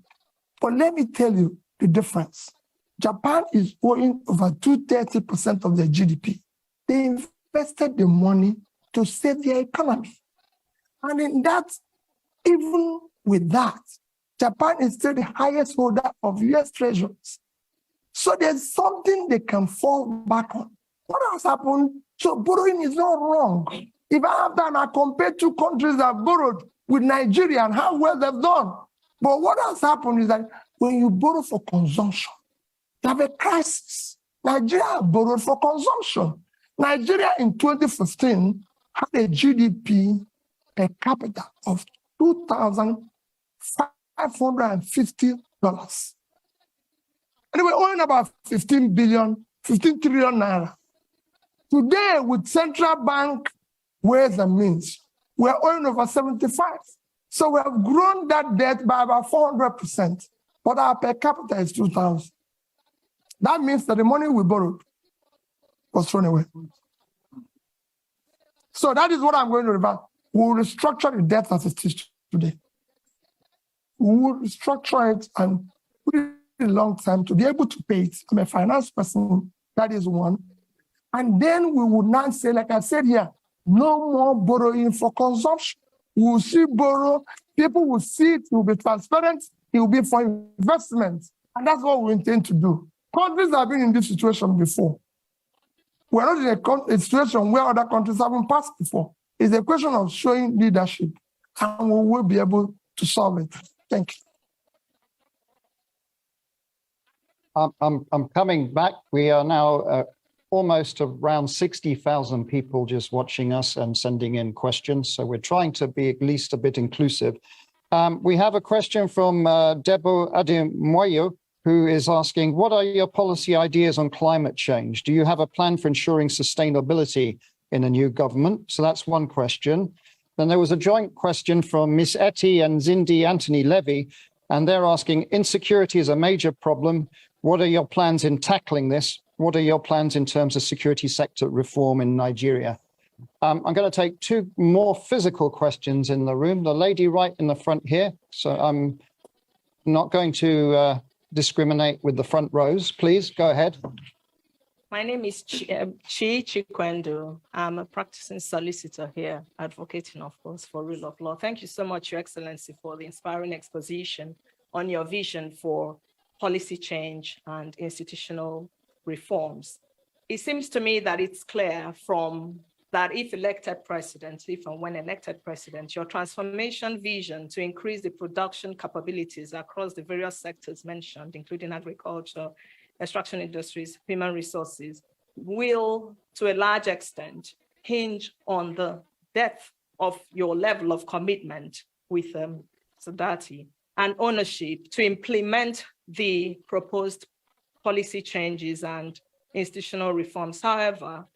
But let me tell you the difference. Japan is owing over 230% of their GDP. They invested the money to save their economy. And in that, even with that, Japan is still the highest holder of US treasuries. So there's something they can fall back on. What has happened? So borrowing is not wrong. If I have done, I compare 2 countries that have borrowed with Nigeria and how well they've done. But what has happened is that when you borrow for consumption, you have a crisis. Nigeria borrowed for consumption. Nigeria in 2015 had a GDP per capita of $2,550. And they were owing about 15 trillion naira. Today, with central bank ways and means, we're owing over 75. So we have grown that debt by about 400%, but our per capita is 2,000. That means that the money we borrowed was thrown away. So that is what I'm going to revert. We will restructure the debt as it is today. We will restructure it and put it in a long time to be able to pay it. I'm a finance person, that is one. And then we will not say, like I said here, no more borrowing for consumption. We will see borrow, people will see it, it will be transparent, it will be for investment. And that's what we intend to do. Countries have been in this situation before. We're not in a situation where other countries haven't passed before. It's a question of showing leadership, and we will be able to solve it. Thank you. I'm coming back. We are now almost around 60,000 people just watching us and sending in questions. So we're trying to be at least a bit inclusive. We have a question from Debo Ademoyo, who is asking, what are your policy ideas on climate change? Do you have a plan for ensuring sustainability in a new government? So that's one question. Then there was a joint question from Miss Etty and Zindi Anthony Levy, and they're asking, insecurity is a major problem. What are your plans in tackling this? What are your plans in terms of security sector reform in Nigeria? I'm going to take two more physical questions in the room. The lady right in the front here. So I'm not going to discriminate with the front rows. Please go ahead. My name is Chi Chikwendo. I'm a practicing solicitor here, advocating, of course, for rule of law. Thank you so much, Your Excellency, for the inspiring exposition on your vision for policy change and institutional reforms. It seems to me that it's clear from that if elected president, if and when elected president, your transformation vision to increase the production capabilities across the various sectors mentioned, including agriculture, extraction industries, human resources, will, to a large extent, hinge on the depth of your level of commitment with Sadati and ownership to implement the proposed policy changes and institutional reforms. However,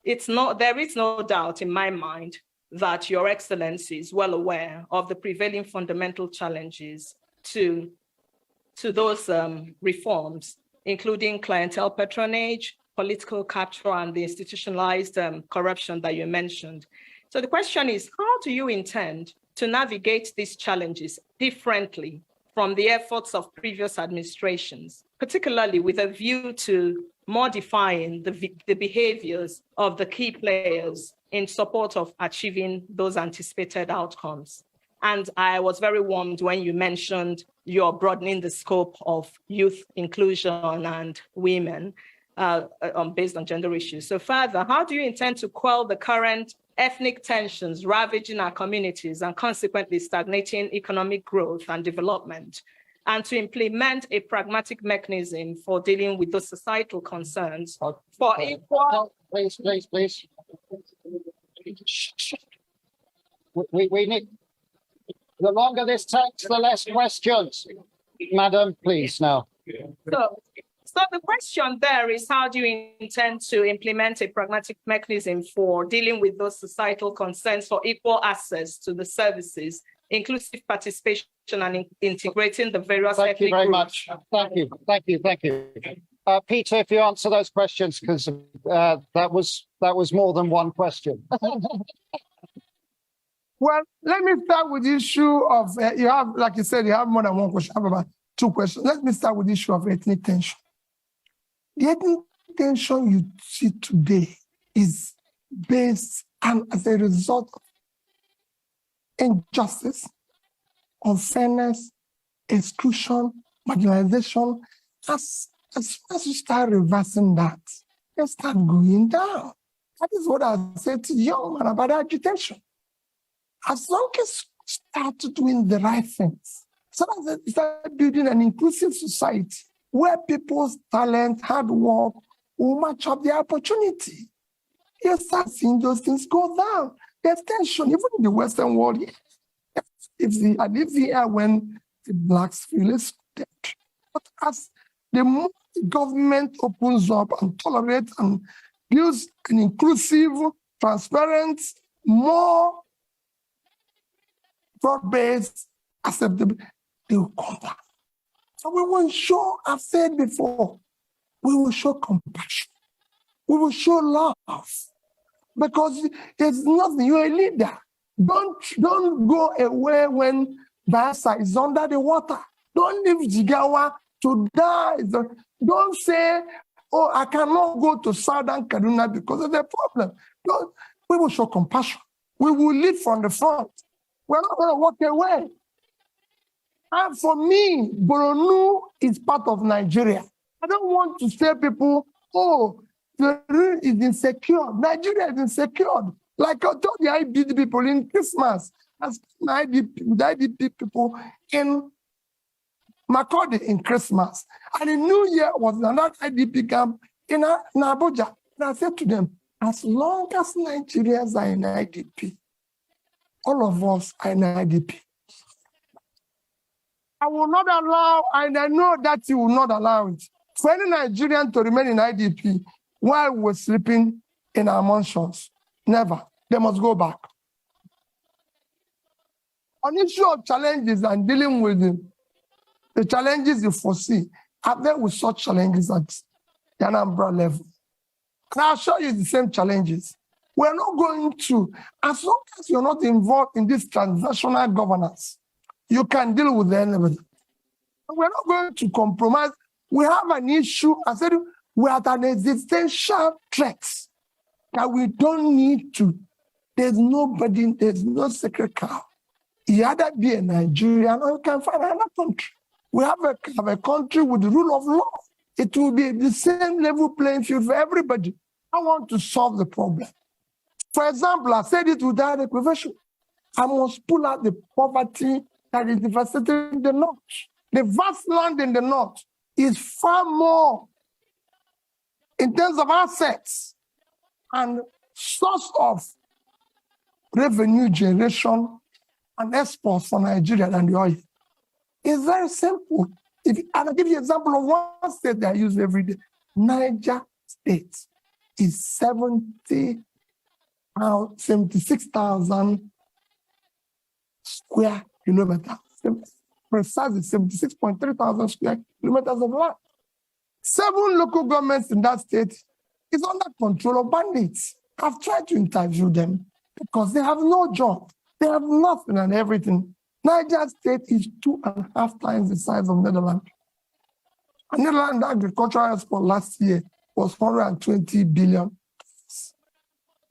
there is no doubt in my mind that Your Excellency is well aware of the prevailing fundamental challenges to those reforms, including clientele patronage, political capture, and the institutionalized corruption that you mentioned. So the question is, how do you intend to navigate these challenges differently from the efforts of previous administrations, particularly with a view to modifying the behaviors of the key players in support of achieving those anticipated outcomes? And I was very warmed when you mentioned you're broadening the scope of youth inclusion and women based on gender issues. So further, how do you intend to quell the current ethnic tensions ravaging our communities and consequently stagnating economic growth and development, and to implement a pragmatic mechanism for dealing with those societal concerns for equal... Please. We need... The longer this takes, the less questions. Madam, please, now. So the question there is, how do you intend to implement a pragmatic mechanism for dealing with those societal concerns for equal access to the services, inclusive participation, and integrating the various ethnic groups? Thank you very much. Thank you. Peter, if you answer those questions, because that was more than one question. Well, let me start with the issue of, you have, like you said, you have more than one question. I have about two questions. Let me start with the issue of ethnic tension. The ethnic tension you see today is based and as a result of injustice, unfairness, exclusion, marginalization. As you start reversing that, they start going down. That is what I said to the young man about agitation. As long as you start doing the right things, so that you start building an inclusive society where people's talent, hard work will match up their opportunity, you start seeing those things go down. There's tension, even in the Western world. I live here when the blacks feel excluded. But as the more the government opens up and tolerates and builds an inclusive, transparent, more broad-based, acceptable, they will come down. So we will show, I've said before, we will show compassion. We will show love. Because there's nothing, you're a leader. Don't go away when Bayelsa is under the water. Don't leave Jigawa to die. Don't say, oh, I cannot go to Southern Kaduna because of the problem. We will show compassion. We will lead from the front. We're not going to walk away. And for me, Borno is part of Nigeria. I don't want to say people, oh, the is insecure. Nigeria is insecure. Like I told the IDP people in Christmas, as the IDP people in Makurdi in Christmas. And the New Year was another IDP camp in Abuja. And I said to them, as long as Nigerians are in IDP, all of us are in IDP. I will not allow, and I know that you will not allow it, for any Nigerian to remain in IDP while we're sleeping in our mansions. Never. They must go back. On issue of challenges and dealing with them, the challenges you foresee, I've dealt with such challenges at the Anambra level. And I'll show you the same challenges. We're not going to, as long as you're not involved in this transnational governance, you can deal with anybody. We're not going to compromise. We have an issue. I said we are at an existential threat that we don't need to. There's nobody, there's no sacred cow. You either be a Nigerian or you can find another country. We have a country with the rule of law. It will be the same level playing field for everybody. I want to solve the problem. For example, I said it without equivocation. I must pull out the poverty that is devastating the north. The vast land in the north is far more in terms of assets and source of revenue generation and exports for Nigeria than the oil. It's very simple. I'll give you an example of one state that I use every day. Niger State is 76,000 square kilometers. Precisely 76.3 thousand square kilometers of land. 7 local governments in that state is under control of bandits. I've tried to interview them because they have no job. They have nothing and everything. Niger State is 2.5 times the size of Netherlands. And Netherlands agricultural export last year was 120 billion.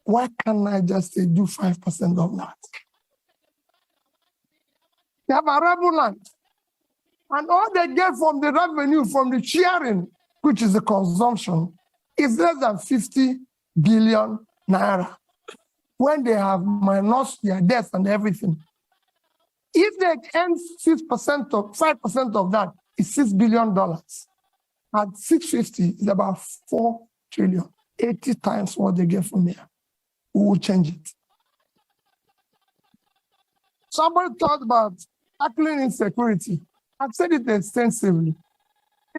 Why can't Niger State do 5% of that? They have arable land. And all they get from the revenue, from the sharing, which is the consumption, is less than 50 billion naira. When they have minus their debts and everything. If they earn 6% of 5% of that is $6 billion. At 650 is about 4 trillion, 80 times what they get from here. We will change it. Somebody talked about tackling insecurity. I've said it extensively.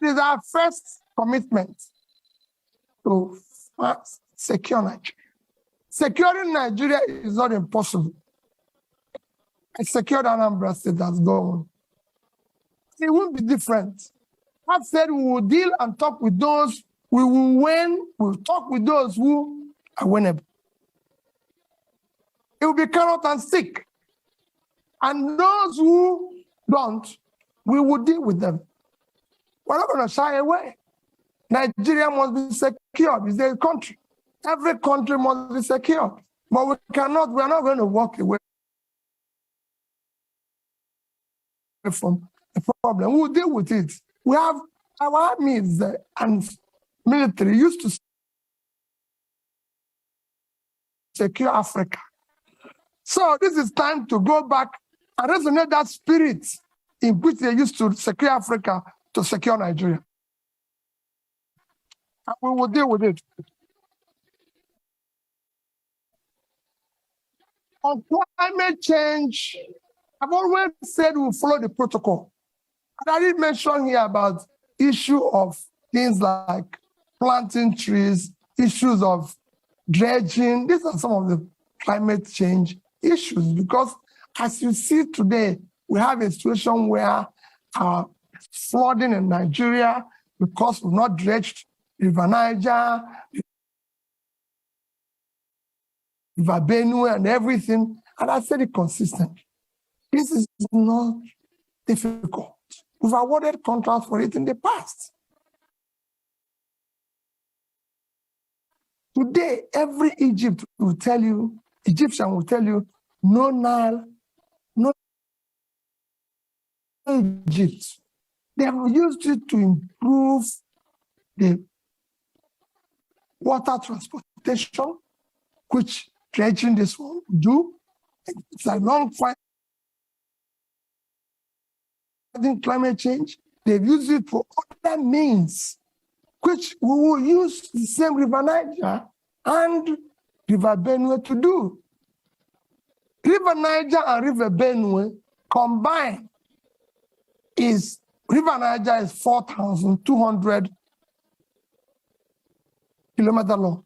It is our first commitment to secure Nigeria. Securing Nigeria is not impossible. I secured Anambra State that's gone. It won't be different. I've said we will deal and talk with those we will win. We'll talk with those who are winnable. It will be carrot and stick. And those who don't, we will deal with them. We're not going to shy away. Nigeria must be secured. It's a country. Every country must be secured. But we're not going to walk away from the problem. We'll deal with it. We have our armies and military used to secure Africa. So this is time to go back and resonate that spirit in which they used to secure Africa to secure Nigeria. And we will deal with it. On climate change, I've always said we'll follow the protocol. And I did mention here about issue of things like planting trees, issues of dredging. These are some of the climate change issues because as you see today, we have a situation where flooding in Nigeria because we've not dredged River Niger, River Benue and everything. And I said it consistently. This is not difficult. We've awarded contracts for it in the past. Today, every Egyptian will tell you, no Nile, no Egypt. They have used it to improve the water transportation, which dredging this one do. It's a long fight. Climate change, they've used it for other means, which we will use the same River Niger and River Benue to do. River Niger and River Benue combined is, River Niger is 4,200 kilometers long.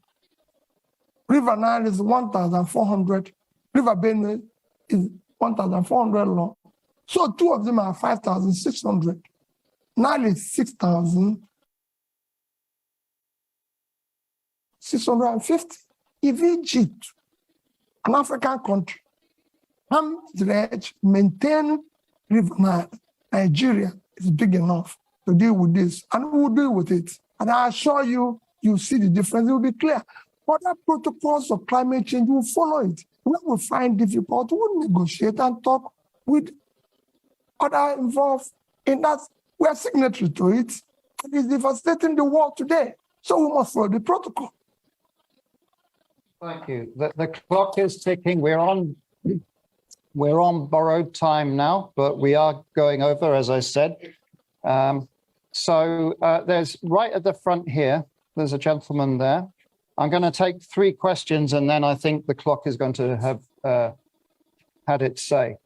River Nile is 1,400. River Benue is 1,400 long. So two of them are 5,600. Nile is 6,650. If Egypt, an African country, can dredge, maintain River Nile, Nigeria is big enough to deal with this, and we will deal with it. And I assure you, you see the difference, it will be clear. Other protocols of climate change will follow it. When we find difficult, we'll negotiate and talk with other involved in that. We are signatory to it. It is devastating the world today. So we must follow the protocol. Thank you. The clock is ticking. We're on borrowed time now, but we are going over, as I said. So there's right at the front here, there's a gentleman there. I'm going to take 3 questions, and then I think the clock is going to have had its say.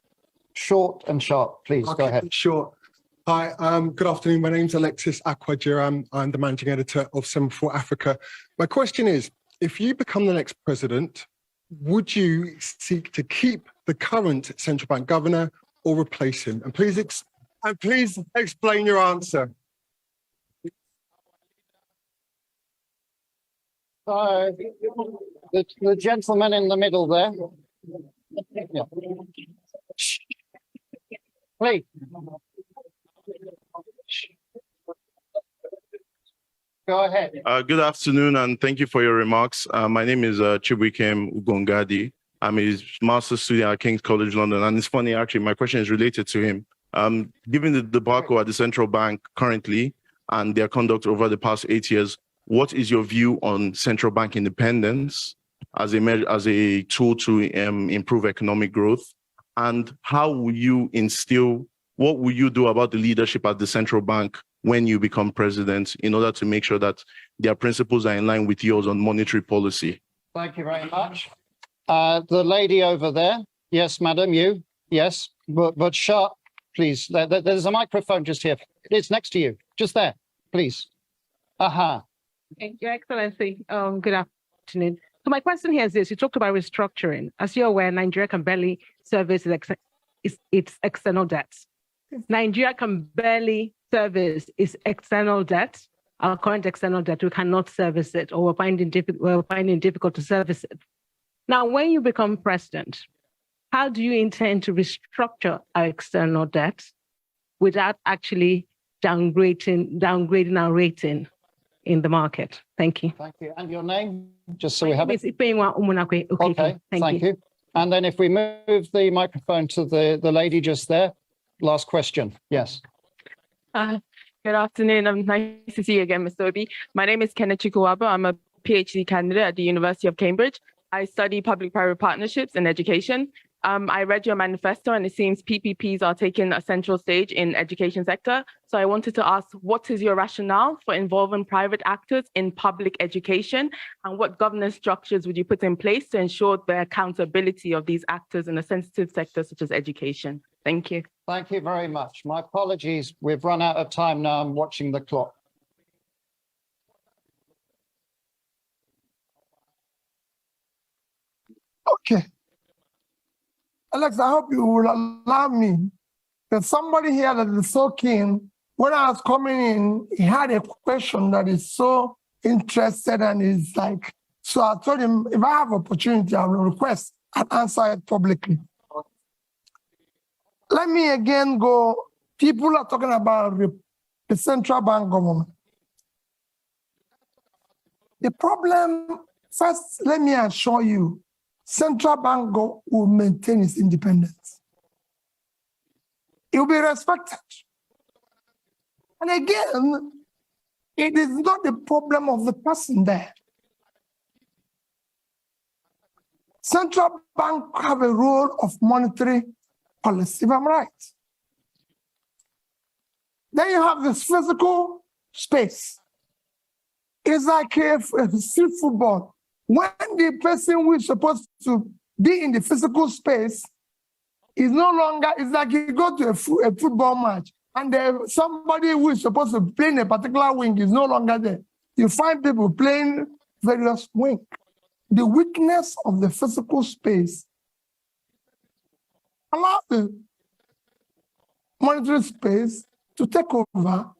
Short and sharp, please. Okay, go ahead. Sure. Hi, good afternoon. My name's Alexis Akwajiram. I'm the managing editor of Semaphore Africa. My question is, if you become the next president, would you seek to keep the current central bank governor or replace him? And please explain your answer. The gentleman in the middle there. Yeah. Please. Go ahead. Good afternoon, and thank you for your remarks. My name is Chibuikem Ugongadi. I'm a master's student at King's College London, and it's funny, actually, my question is related to him. Given the debacle at the central bank currently and their conduct over the past 8 years, what is your view on central bank independence as a tool to improve economic growth? And how will you what will you do about the leadership at the central bank when you become president in order to make sure that their principles are in line with yours on monetary policy? Thank you very much. The lady over there. Yes, madam, you. Yes, but sharp, please. There's a microphone just here. It's next to you, just there, please. Aha. Your Excellency, good afternoon. So my question here is this: you talked about restructuring. As you're aware, Nigeria can barely service its external debt. Nigeria can barely service its external debt. Our current external debt, we cannot service it, or we're finding difficult to service it. Now, when you become president, how do you intend to restructure our external debt without actually downgrading our rating in the market? Thank you. Thank you. And your name, just so we have it. Okay, thank you. And then if we move the microphone to the lady just there, last question. Yes. Good afternoon. Nice to see you again, Mr. Obi. My name is Kenneth Chikuwaba. I'm a PhD candidate at the University of Cambridge. I study public-private partnerships and education. I read your manifesto, and it seems PPPs are taking a central stage in education sector. So I wanted to ask, what is your rationale for involving private actors in public education, and what governance structures would you put in place to ensure the accountability of these actors in a sensitive sector such as education? Thank you. Thank you very much. My apologies. We've run out of time now. I'm watching the clock. Okay. Alex, I hope you will allow me. There's somebody here that is so keen. When I was coming in, he had a question that is so interested, and is like, so I told him, if I have opportunity, I will request and answer it publicly. Let me again go. People are talking about the central bank government. The problem, first, let me assure you, central bank will maintain its independence. It will be respected. And again, it is not the problem of the person there. Central bank have a role of monetary policy, if I'm right. Then you have this physical space. It's like a street football. When the person who is supposed to be in the physical space is no longer, it's like you go to a football match and somebody who is supposed to play in a particular wing is no longer there. You find people playing various wings. The weakness of the physical space allows the monetary space to take over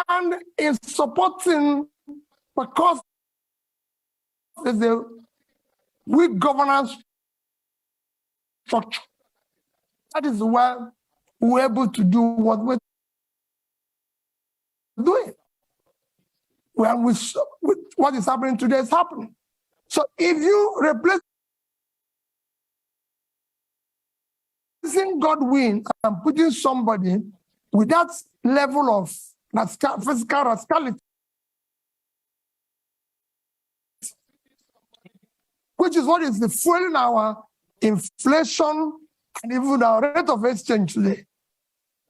and is supporting because there's a weak governance structure. That is why we're able to do what we're doing. When with what is happening today is happening. So if you replace Godwin and putting somebody with that level of physical rascality, which is what is fueling our inflation and even our rate of exchange today.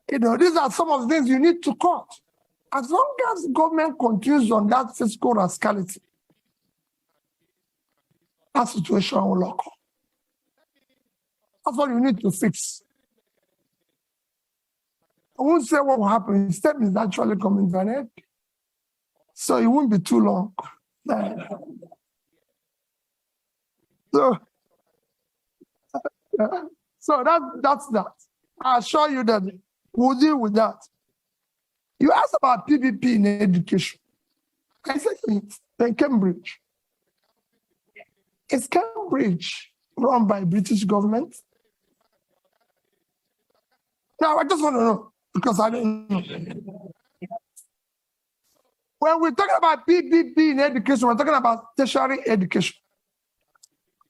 These are some of the things you need to cut. As long as government continues on that fiscal rascality, that situation will occur. That's what you need to fix. I won't say what will happen. The step is actually coming to an end. So it won't be too long. So that's that. I assure you that we'll deal with that. You asked about PPP in education. I said in Cambridge. Is Cambridge run by British government? Now, I just want to know, because I don't know. When we're talking about PPP in education, we're talking about tertiary education.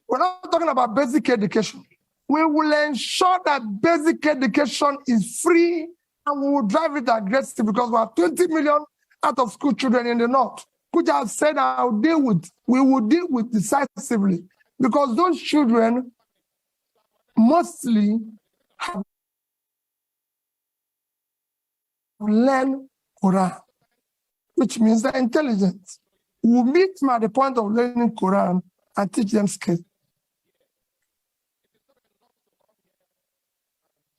We're not talking about basic education. We will ensure that basic education is free and we will drive it aggressive because we have 20 million out of school children in the north, which I've said we will deal with decisively because those children mostly have learned Quran, which means they're intelligent. We'll meet them at the point of learning Quran and teach them skills.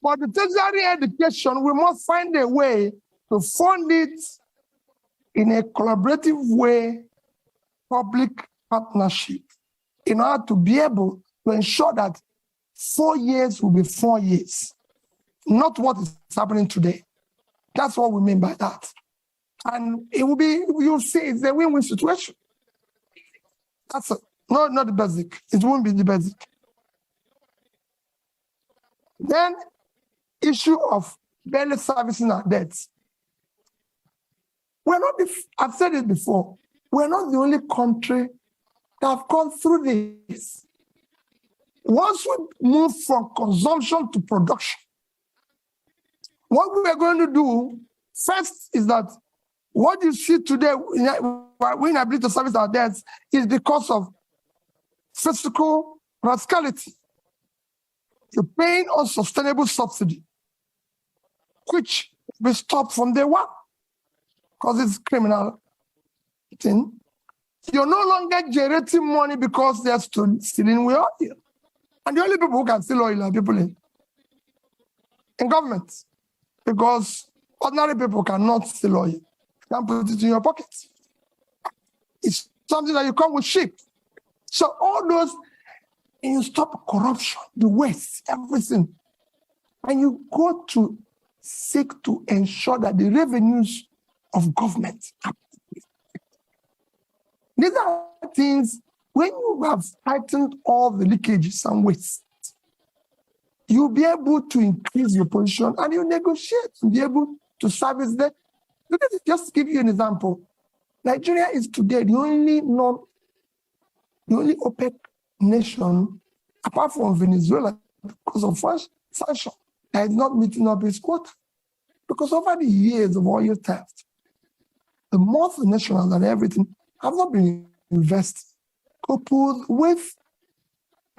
For the tertiary education, we must find a way to fund it in a collaborative way, public partnership, in order to be able to ensure that 4 years will be 4 years, not what is happening today. That's what we mean by that. And it will be, you'll see, it's a win-win situation. That's it. No, not the basic. It won't be the basic. Then, issue of barely servicing our debts. I've said it before, we're not the only country that have gone through this. Once we move from consumption to production, what we're going to do first is that what you see today, we're not able to service our debts, is because of fiscal rascality. You're paying unsustainable subsidy, which we stop from day one because it's criminal thing. You're no longer generating money because they're stealing oil. And the only people who can steal oil are people in government, because ordinary people cannot steal oil. You can't put it in your pocket. It's something that you come with sheep. So all those, and you stop corruption, the waste, everything. And you go to seek to ensure that the revenues of government are. These are things, when you have tightened all the leakages and waste, you'll be able to increase your position and you negotiate to be able to service them. Just to give you an example, Nigeria is today the only OPEC nation, apart from Venezuela, because of sanction, that is not meeting up its quota. Because over the years of oil theft, the multinationals and everything have not been invested, coupled with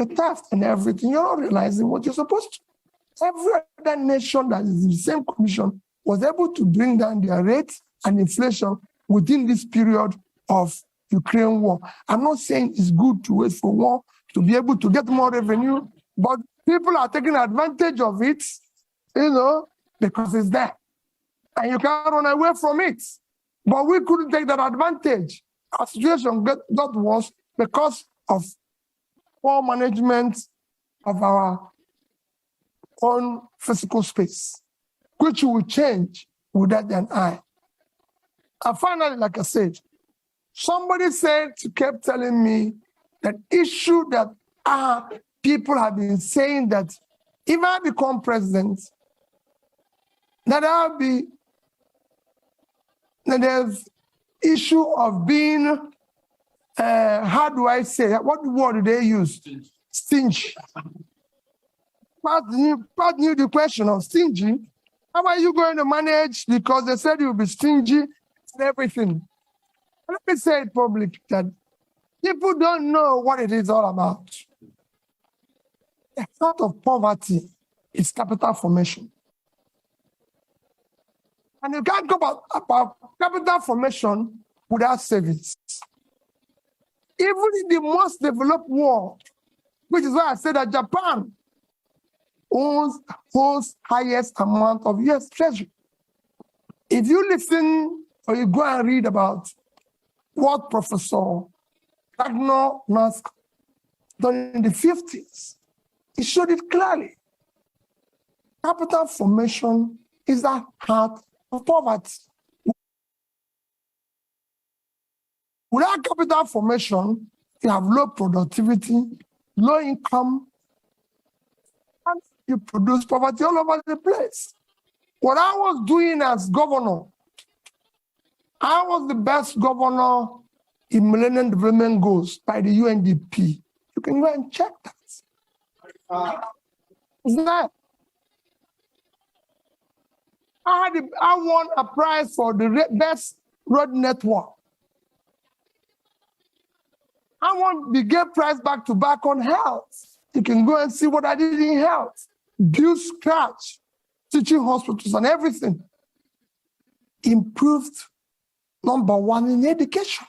the theft and everything. You're not realizing what you're supposed to. Every other nation that is in the same commission was able to bring down their rates and inflation within this period of Ukraine war. I'm not saying it's good to wait for war to be able to get more revenue, but people are taking advantage of it, because it's there. And you can't run away from it. But we couldn't take that advantage. Our situation got worse because of poor management of our own physical space, which will change with that and I. And finally, like I said, somebody kept telling me that issue that people have been saying that if I become president, that there's issue of being, how do I say that? What word do they use? Stingy. Pat knew the question of stingy. How are you going to manage? Because they said you'll be stingy and everything. Let me say it public that people don't know what it is all about. The heart of poverty is capital formation. And you can't go about capital formation without savings. Even in the most developed world, which is why I said that Japan holds highest amount of US treasury. If you listen or you go and read about what Professor Ragnar Nask done in the 50s, he showed it clearly. Capital formation is the heart of poverty. Without capital formation, you have low productivity, low income, and you produce poverty all over the place. What I was doing as governor, I was the best governor in Millennium Development Goals by the UNDP. You can go and check that. Isn't that? I won a prize for the best road network. I won the Gay Prize back to back on health. You can go and see what I did in health. Build scratch, teaching hospitals and everything. Improved #1 in education.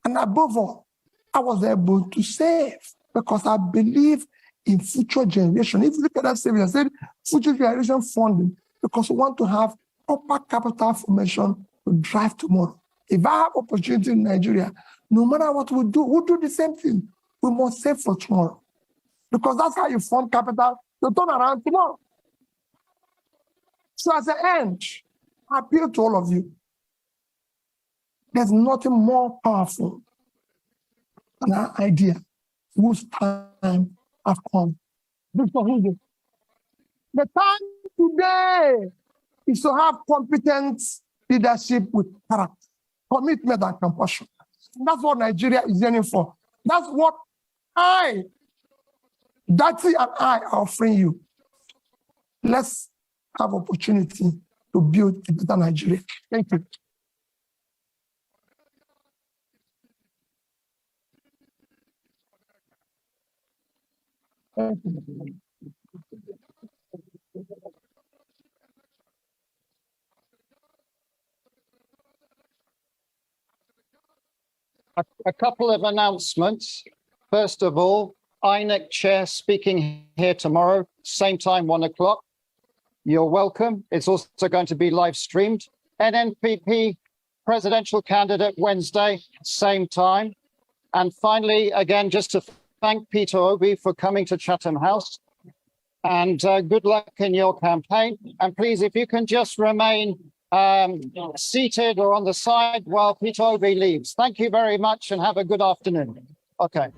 And above all, I was able to save because I believe in future generation. If you look at that savings, I said future generation funding, because we want to have proper capital formation to drive tomorrow. If I have opportunity in Nigeria, no matter what we do, we'll do the same thing. We must save for tomorrow. Because that's how you form capital to turn around tomorrow. So as an end, I appeal to all of you. There's nothing more powerful than an idea whose time has come. The time today is to have competent leadership with character, commitment, and compassion. And that's what Nigeria is yearning for. That's what Dati and I are offering you. Let's have opportunity to build a better Nigeria. Thank you. Thank you. A couple of announcements. First of all, INEC chair speaking here tomorrow, same time, 1 o'clock. You're welcome. It's also going to be live streamed. NNPP presidential candidate Wednesday, same time. And finally, again, just to thank Peter Obi for coming to Chatham House. And good luck in your campaign. And please, if you can just remain seated or on the side while Peter Obi leaves. Thank you very much and have a good afternoon. Okay.